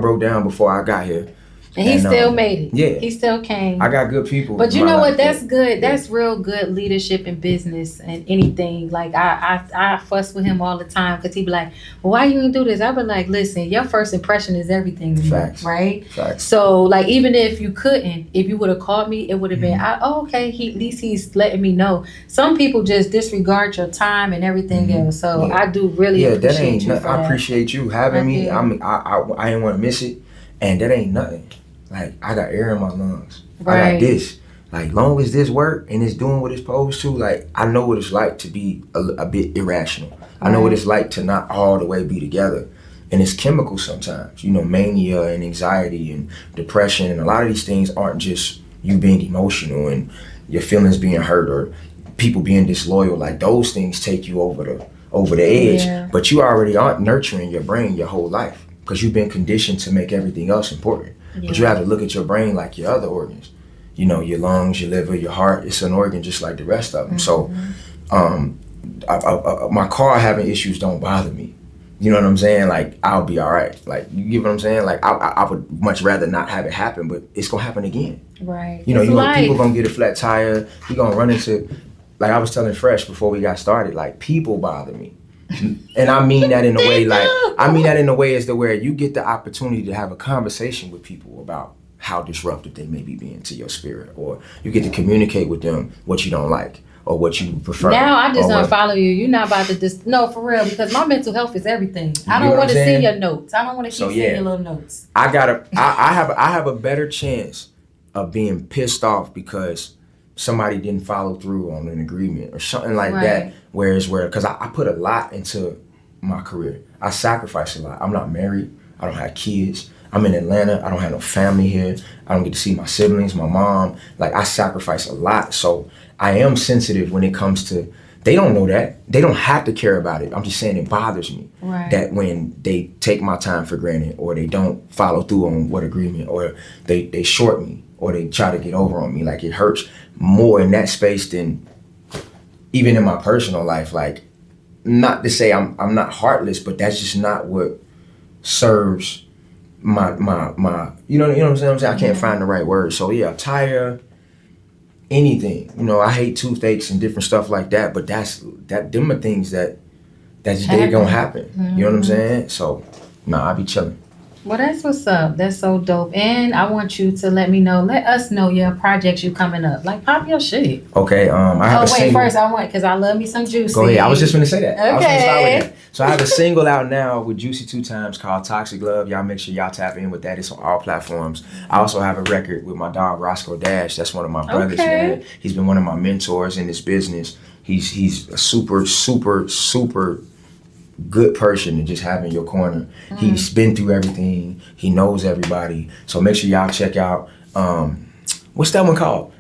Speaker 2: broke down before I got here.
Speaker 1: And he still made it.
Speaker 2: Yeah.
Speaker 1: He still came.
Speaker 2: I got good people.
Speaker 1: But you know what? That's good. That's real good leadership in business and anything. Like, I fuss with him all the time because he be like, well, why you ain't do this? I be like, listen, your first impression is everything to me.
Speaker 2: Facts.
Speaker 1: Right?
Speaker 2: Facts.
Speaker 1: So, like, even if you couldn't, if you would have called me, it would have been, okay, at least he's letting me know. Some people just disregard your time and everything else. So, I do really appreciate you for that.
Speaker 2: I appreciate you having me. I ain't want to miss it. And that ain't nothing. Like, I got air in my lungs. I got this. Like, long as this work and it's doing what it's supposed to, like, I know what it's like to be a bit irrational. I know what it's like to not all the way be together. And it's chemical sometimes. You know, mania and anxiety and depression. And a lot of these things aren't just you being emotional and your feelings being hurt or people being disloyal. Like, those things take you over the edge. But you already aren't nurturing your brain your whole life because you've been conditioned to make everything else important. But you have to look at your brain like your other organs. You know, your lungs, your liver, your heart, it's an organ just like the rest of them. So my car having issues don't bother me. You know what I'm saying? Like, I'll be all right. Like, you get what I'm saying? Like, I would much rather not have it happen, but it's going to happen again. You know, people going to get a flat tire. You're going to run into, like I was telling Fresh before we got started, like, people bother me. And I mean that in a way, as to where you get the opportunity to have a conversation with people about how disruptive they may be being to your spirit, or you get to communicate with them what you don't like or what you prefer.
Speaker 1: Now I just unfollow you. You're not about to no, for real, because my mental health is everything. I don't want to see your notes. I don't want to keep seeing your little notes.
Speaker 2: I have a better chance of being pissed off because somebody didn't follow through on an agreement or something like that. Because I put a lot into my career. I sacrificed a lot. I'm not married. I don't have kids. I'm in Atlanta. I don't have no family here. I don't get to see my siblings, my mom. Like, I sacrifice a lot. So I am sensitive when it comes to, they don't know that. They don't have to care about it. I'm just saying it bothers me that when they take my time for granted, or they don't follow through on what agreement, or they short me, or they try to get over on me. Like, it hurts more in that space than even in my personal life. Like, not to say I'm not heartless, but that's just not what serves my you know what I'm saying? I can't find the right word. So yeah, tire, anything. You know, I hate toothaches and different stuff like that, but them are things that just they gonna happen. You know what I'm saying? So I be chilling.
Speaker 1: Well, that's what's up. That's so dope. And I want you to let us know your projects you coming up. Like, pop your shit.
Speaker 2: Okay. I have a single.
Speaker 1: First because I love me some Juicy.
Speaker 2: Go ahead. I was just gonna say that.
Speaker 1: Okay.
Speaker 2: I was gonna start with that. So I have a single out now with Juicy 2 times called Toxic Love. Y'all make sure y'all tap in with that. It's on all platforms. I also have a record with my dog Roscoe Dash. That's one of my brothers, man. He's been one of my mentors in this business. He's a super, super, super good person to just have in your corner. He's been through everything. He knows everybody. So make sure y'all check out, what's that one called?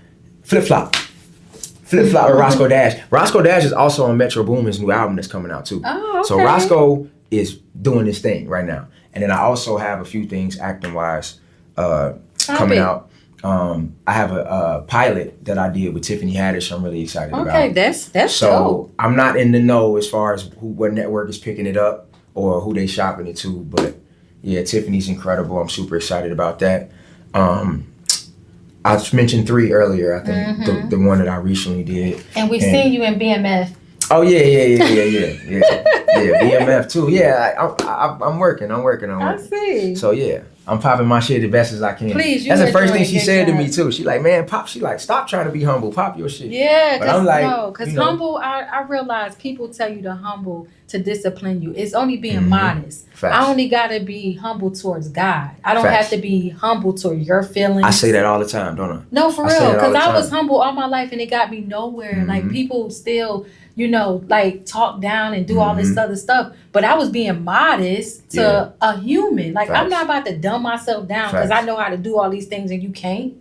Speaker 2: Flip Flop with Roscoe Dash. Roscoe Dash is also on Metro Boomin's new album that's coming out too.
Speaker 1: Oh, okay.
Speaker 2: So Roscoe is doing this thing right now. And then I also have a few things acting wise coming out. I have a pilot that I did with Tiffany Haddish. I'm really excited about.
Speaker 1: Okay, that's
Speaker 2: so
Speaker 1: dope.
Speaker 2: I'm not in the know as far as what network is picking it up or who they shopping it to, but yeah, Tiffany's incredible. I'm super excited about that. I mentioned 3 earlier. I think the one that I recently did.
Speaker 1: And we've seen you in BMF.
Speaker 2: Oh yeah, BMF too. Yeah, I'm working.
Speaker 1: I see.
Speaker 2: So yeah, I'm popping my shit the best as I can.
Speaker 1: Please,
Speaker 2: that's the first thing she said to me too. She like, man, pop. She like, stop trying to be humble. Pop your shit.
Speaker 1: Yeah,
Speaker 2: but I'm like,
Speaker 1: because humble. I realize people tell you to humble to discipline you. It's only being modest.
Speaker 2: Facts.
Speaker 1: I only gotta be humble towards God. I don't have to be humble toward your feelings.
Speaker 2: I say that all the time, don't I?
Speaker 1: No, for real. Because I was humble all my life and it got me nowhere. Like people still, like talk down and do all this other stuff. But I was being modest to a human. Like I'm not about to dumb myself down because I know how to do all these things and you can't.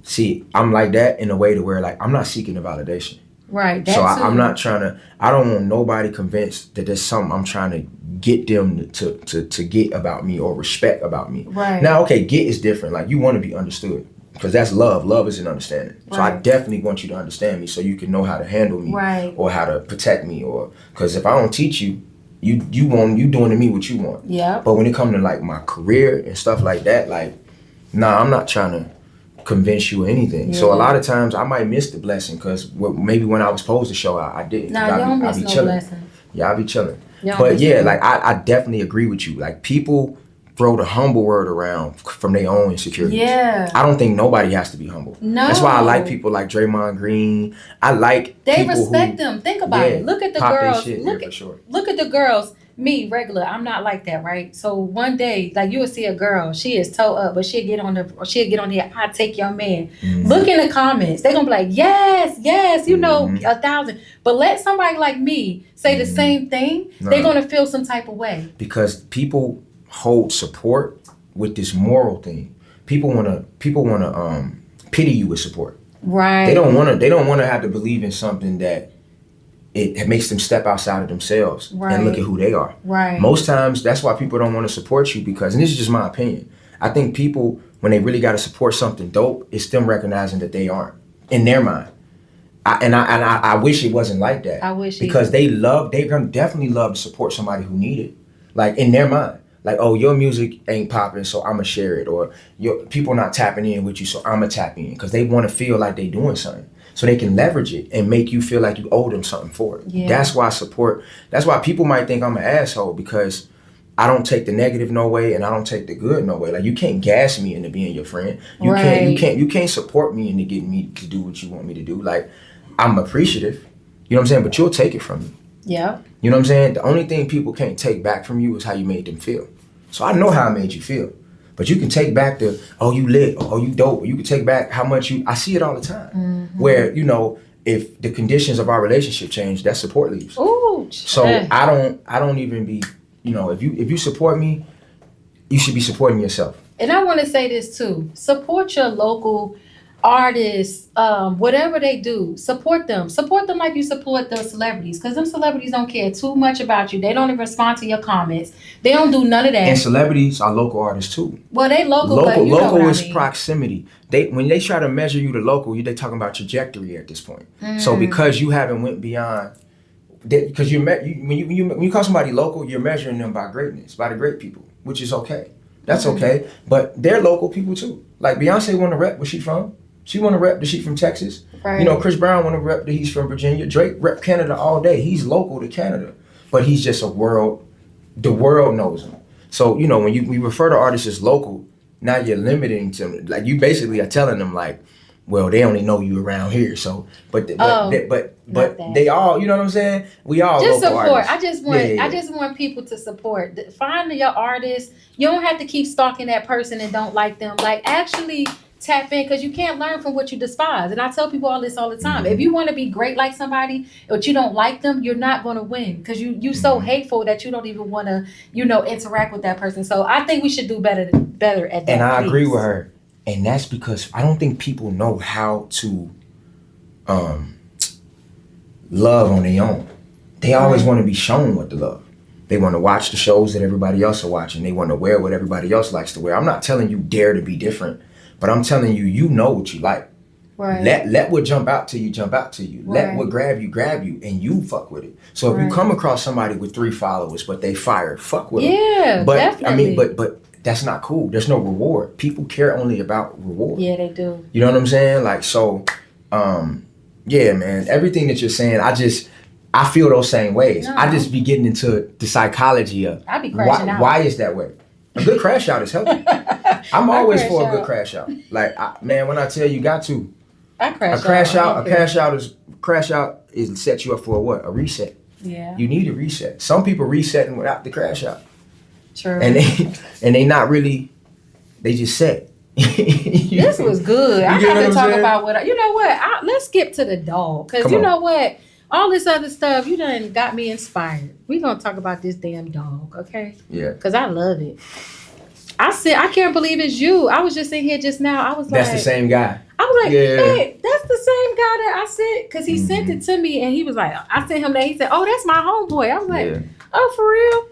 Speaker 2: See, I'm like that in a way to where like I'm not seeking the validation.
Speaker 1: Right.
Speaker 2: So I'm not trying to. I don't want nobody convinced that there's something I'm trying to get them to get about me or respect about me.
Speaker 1: Right.
Speaker 2: Now, okay, get is different. Like you want to be understood because that's love. Love is an understanding. So I definitely want you to understand me so you can know how to handle me or how to protect me. Or because if I don't teach you, you doing to me what you want.
Speaker 1: Yeah.
Speaker 2: But when it comes to like my career and stuff like that, like, nah, I'm not trying to convince you of anything. So a lot of times I might miss the blessing because maybe when I was supposed to show out, I didn't.
Speaker 1: Nah, you don't miss no blessing.
Speaker 2: Yeah, I'll be chilling. But yeah, like I definitely agree with you. Like people throw the humble word around from their own insecurities. Yeah. I don't think nobody has to be humble. No. That's why I like people like Draymond Green. I like
Speaker 1: they respect them. Think about it. Look at the girls. Look at the girls. Me, regular, I'm not like that, right? So one day, like you will see a girl, she is toe up, but she'll get on there, I take your man. Look in the comments. They're gonna be like, yes, 1,000. But let somebody like me say the same thing, they're gonna feel some type of way.
Speaker 2: Because people hold support with this moral thing. People wanna pity you with support.
Speaker 1: Right.
Speaker 2: They don't wanna have to believe in something that it makes them step outside of themselves and look at who they are.
Speaker 1: Right.
Speaker 2: Most times, that's why people don't want to support you because, and this is just my opinion, I think people, when they really got to support something dope, it's them recognizing that they aren't in their mind. I wish it wasn't like that.
Speaker 1: I wish
Speaker 2: because they're gonna definitely love to support somebody who need it, like in their mind. Like, oh, your music ain't popping, so I'ma share it, or your people not tapping in with you, so I'ma tap in, because they want to feel like they doing something. So they can leverage it and make you feel like you owe them something for it. Yeah. That's why people might think I'm an asshole because I don't take the negative no way and I don't take the good no way. Like you can't gas me into being your friend. You can't support me into getting me to do what you want me to do. Like I'm appreciative. You know what I'm saying? But you'll take it from me.
Speaker 1: Yeah.
Speaker 2: You know what I'm saying? The only thing people can't take back from you is how you made them feel. So I know how I made you feel. But you can take back the, oh, you lit, oh, you dope. Or you can take back how much I see it all the time. Where, if the conditions of our relationship change, that support leaves.
Speaker 1: Ooh.
Speaker 2: So I don't even be, if you support me, you should be supporting yourself.
Speaker 1: And I want to say this too. Support your local artists, whatever they do, support them like you support the celebrities, because them celebrities don't care too much about you. They don't even respond to your comments. They don't do none of that.
Speaker 2: And celebrities are local artists too.
Speaker 1: Well, they local
Speaker 2: is proximity. When they try to measure you to local, they talking about trajectory at this point. So because you haven't went beyond, because when you call somebody local, you're measuring them by greatness, by the great people, which is okay. That's okay. But they're local people too. Like Beyonce want to rep where she from. She want to rep that she from Texas. Right. Chris Brown want to rep that he's from Virginia. Drake rep Canada all day. He's local to Canada. But he's just the world knows him. So, when we refer to artists as local, now you're limiting them. Like you basically are telling them like, well, they only know you around here. So, but they all, you know what I'm saying? We all
Speaker 1: just
Speaker 2: local
Speaker 1: support.
Speaker 2: Artists.
Speaker 1: I just want people to support. Find your artist. You don't have to keep stalking that person and don't like them. Like actually tap in, because you can't learn from what you despise. And I tell people all this all the time. If you want to be great like somebody, but you don't like them, you're not going to win, because you so hateful that you don't even want to, interact with that person. So I think we should do better at that.
Speaker 2: And I agree with her. And that's because I don't think people know how to love on their own. They always want to be shown what to love. They want to watch the shows that everybody else are watching. They want to wear what everybody else likes to wear. I'm not telling you dare to be different, but I'm telling you, you know what you like.
Speaker 1: Right.
Speaker 2: Let what jump out to you, jump out to you.
Speaker 1: Right.
Speaker 2: Let what grab you, and you fuck with it. So if you come across somebody with 3 followers, but they fired, fuck with them.
Speaker 1: Yeah,
Speaker 2: but,
Speaker 1: definitely.
Speaker 2: But that's not cool. There's no reward. People care only about reward.
Speaker 1: Yeah, they do.
Speaker 2: You know what I'm saying? Like, so, yeah, man, everything that you're saying, I feel those same ways.
Speaker 1: No.
Speaker 2: I just be getting into the psychology of
Speaker 1: I be crashing out.
Speaker 2: Why is that way? A good crash out is healthy. I'm always for a good crash out. Like, man, when I tell you got to,
Speaker 1: I crash
Speaker 2: out. A crash out is set you up for what? A reset.
Speaker 1: Yeah.
Speaker 2: You need a reset. Some people resetting without the crash out.
Speaker 1: True.
Speaker 2: And they not really, they just set.
Speaker 1: This was good. I have to talk about what you know what? Let's skip to the dog, because you know what? All this other stuff, you done got me inspired. We gonna talk about this damn dog, okay?
Speaker 2: Yeah.
Speaker 1: Because I love it. I can't believe it's you. I was just in here just now. I was like,
Speaker 2: that's the same guy.
Speaker 1: I was like, hey, that's the same guy that I sent, because he sent it to me, and he was like, I sent him that. He said, oh, that's my homeboy. I was like, oh, for real?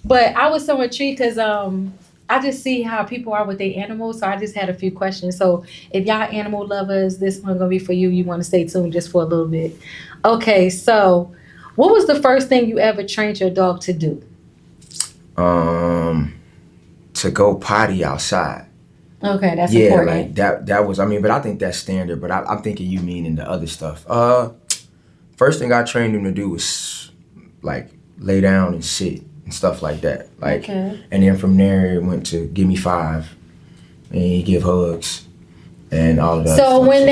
Speaker 1: But I was so intrigued because I just see how people are with their animals. So I just had a few questions. So if y'all animal lovers, this one gonna be for you. You want to stay tuned just for a little bit. Okay, so what was the first thing you ever trained your dog to do?
Speaker 2: To go potty outside.
Speaker 1: Okay, that's important.
Speaker 2: Like that was, but I think that's standard, but I'm thinking you meaning the other stuff. First thing I trained him to do was like lay down and sit and stuff like that. Like, and then from there it went to give me 5 and he give hugs and all of that.
Speaker 1: So when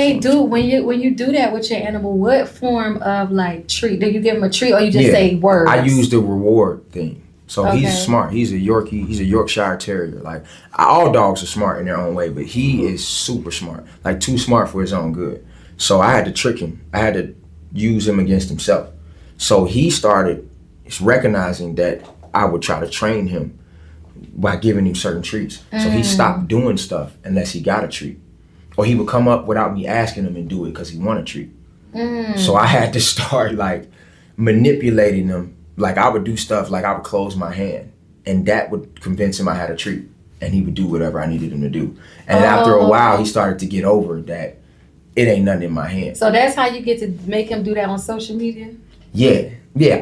Speaker 1: you do that with your animal, what form of like treat? Do you give him a treat or you just say words?
Speaker 2: I use the reward thing. So he's smart. He's a Yorkie. He's a Yorkshire Terrier. Like, all dogs are smart in their own way, but he is super smart. Like, too smart for his own good. So I had to trick him. I had to use him against himself. So he started recognizing that I would try to train him by giving him certain treats. So he stopped doing stuff unless he got a treat. Or he would come up without me asking him and do it because he wanted a treat. So I had to start, like, manipulating him. Like, I would do stuff like I would close my hand, and that would convince him I had a treat, and he would do whatever I needed him to do. And after a while, he started to get over that it ain't nothing in my hand.
Speaker 1: So that's how you get to make him do that on social media?
Speaker 2: Yeah.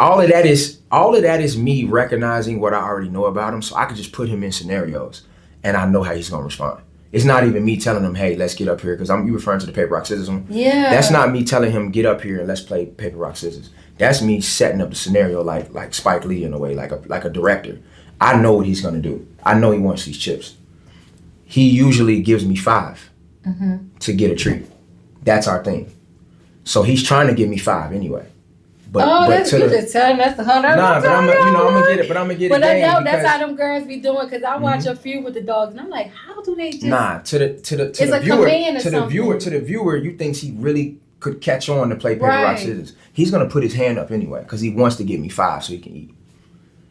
Speaker 2: All of that is me recognizing what I already know about him, so I could just put him in scenarios, and I know how he's gonna respond. It's not even me telling him, hey, let's get up here, because you referring to the paper, rock, scissors one?
Speaker 1: Yeah.
Speaker 2: That's not me telling him, get up here and let's play paper, rock, scissors. That's me setting up the scenario like Spike Lee in a way, like a director. I know what he's gonna do. I know he wants these chips. He usually gives me 5 to get a treat. That's our thing. So he's trying to give me 5 anyway. But
Speaker 1: that's good to tell him. That's the $100.
Speaker 2: Nah, but I'm gonna get it. But I'm gonna get it.
Speaker 1: But I know that's how them girls be doing. Because I watch a few with the dogs, and I'm like, how do they just?
Speaker 2: Nah, to the viewer, you think he really could catch on to play paper, rock, scissors. He's gonna put his hand up anyway because he wants to get me 5 so he can eat.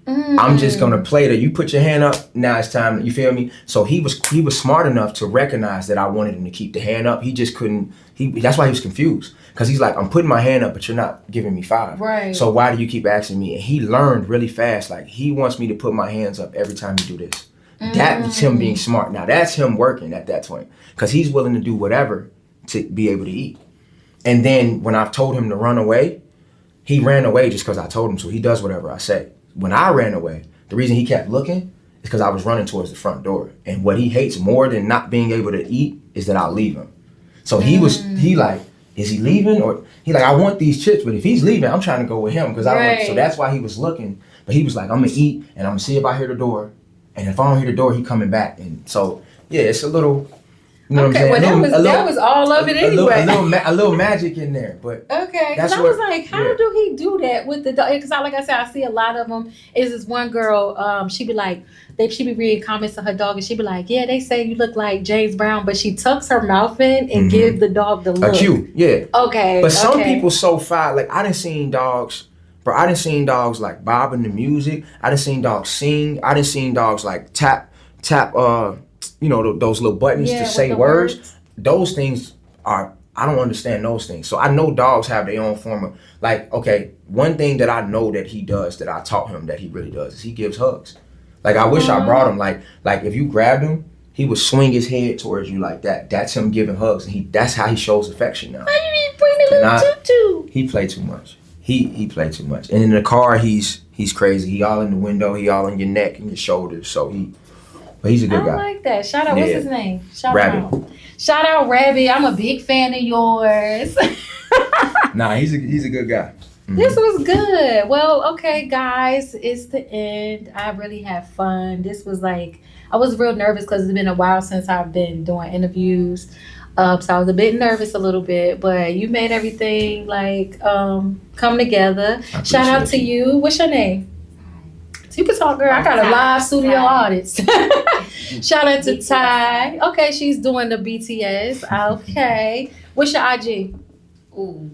Speaker 2: I'm just gonna play that. You put your hand up. Now it's time. You feel me? So he was smart enough to recognize that I wanted him to keep the hand up. He just couldn't. That's why he was confused because he's like, I'm putting my hand up, but you're not giving me 5.
Speaker 1: Right.
Speaker 2: So why do you keep asking me? And he learned really fast. Like, he wants me to put my hands up every time you do this. That's him being smart. Now that's him working at that point because he's willing to do whatever to be able to eat. And then when I've told him to run away, he ran away just because I told him to. He does whatever I say. When I ran away, the reason he kept looking is because I was running towards the front door. And what he hates more than not being able to eat is that I'll leave him. So he like, is he leaving? Or he like, I want these chips, but if he's leaving, I'm trying to go with him because so that's why he was looking. But he was like, I'm gonna eat and I'm gonna see if I hear the door. And if I don't hear the door, he coming back. And so, yeah, it's a little You know
Speaker 1: okay,
Speaker 2: what I'm
Speaker 1: well
Speaker 2: saying?
Speaker 1: that was all of it anyway.
Speaker 2: A little magic in there, but
Speaker 1: okay, because I was like, how do he do that with the dog? Because like I said, I see a lot of them. Is this one girl? She be like, she be reading comments to her dog, and she be like, yeah, they say you look like James Brown, but she tucks her mouth in and gives the dog the look.
Speaker 2: Cute, yeah.
Speaker 1: Okay,
Speaker 2: but some people so fine. Like I done seen dogs. Bro, I done seen dogs like bobbing the music. I done seen dogs sing. I done seen dogs like tap, you know, those little buttons to say words. Those things are, I don't understand those things. So I know dogs have their own form of, like, okay, one thing that I know that he does, that I taught him that he really does, is he gives hugs. Like, I wish I brought him, like if you grabbed him, he would swing his head towards you like that. That's him giving hugs. And that's how he shows affection now.
Speaker 1: Why you need to bring the little tutu?
Speaker 2: He played too much. He played too much. And in the car, he's crazy. He all in the window. He all in your neck and your shoulders. But he's a good guy.
Speaker 1: I like that. Shout out. What's his name?
Speaker 2: Rabbit.
Speaker 1: Shout out, Rabbit. I'm a big fan of yours.
Speaker 2: Nah, he's a good guy. Mm-hmm.
Speaker 1: This was good. Well, okay, guys, it's the end. I really had fun. This was like, I was real nervous because it's been a while since I've been doing interviews. So I was a bit nervous a little bit, but you made everything like come together. Shout out to you. What's your name? You can talk, girl. I got a live studio audience. Shout out to Ty. Okay, she's doing the BTS. Okay. What's your IG? Ooh.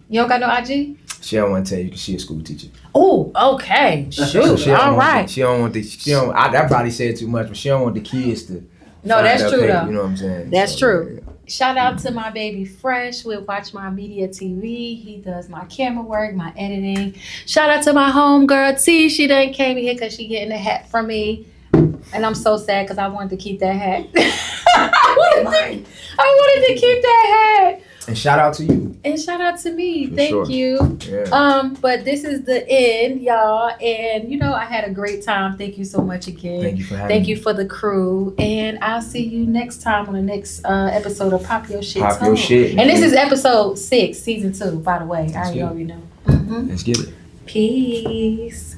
Speaker 1: You don't got no IG?
Speaker 2: She don't want to tell you because she a school teacher.
Speaker 1: Oh, okay. Shoot.
Speaker 2: So
Speaker 1: all right.
Speaker 2: That probably said too much, but she don't want the kids to.
Speaker 1: No, that's true though.
Speaker 2: You know what I'm saying?
Speaker 1: That's true. Yeah. Shout out to my baby Fresh with WatchMyMediaTV. He does my camera work, my editing. Shout out to my homegirl T. She done came here because she getting a hat from me. And I'm so sad because I wanted to keep that hat. I wanted to keep that hat.
Speaker 2: And shout out to you.
Speaker 1: And shout out to me.
Speaker 2: For
Speaker 1: Thank
Speaker 2: sure.
Speaker 1: you.
Speaker 2: Yeah.
Speaker 1: But this is the end, y'all. And you know, I had a great time. Thank you so much again.
Speaker 2: Thank you for having me.
Speaker 1: Thank you for the crew. And I'll see you next time on the next episode of Pop Your Shit.
Speaker 2: Pop Your Shit.
Speaker 1: And this is episode 6, season 2, by the way. I already know.
Speaker 2: Let's get it.
Speaker 1: Peace.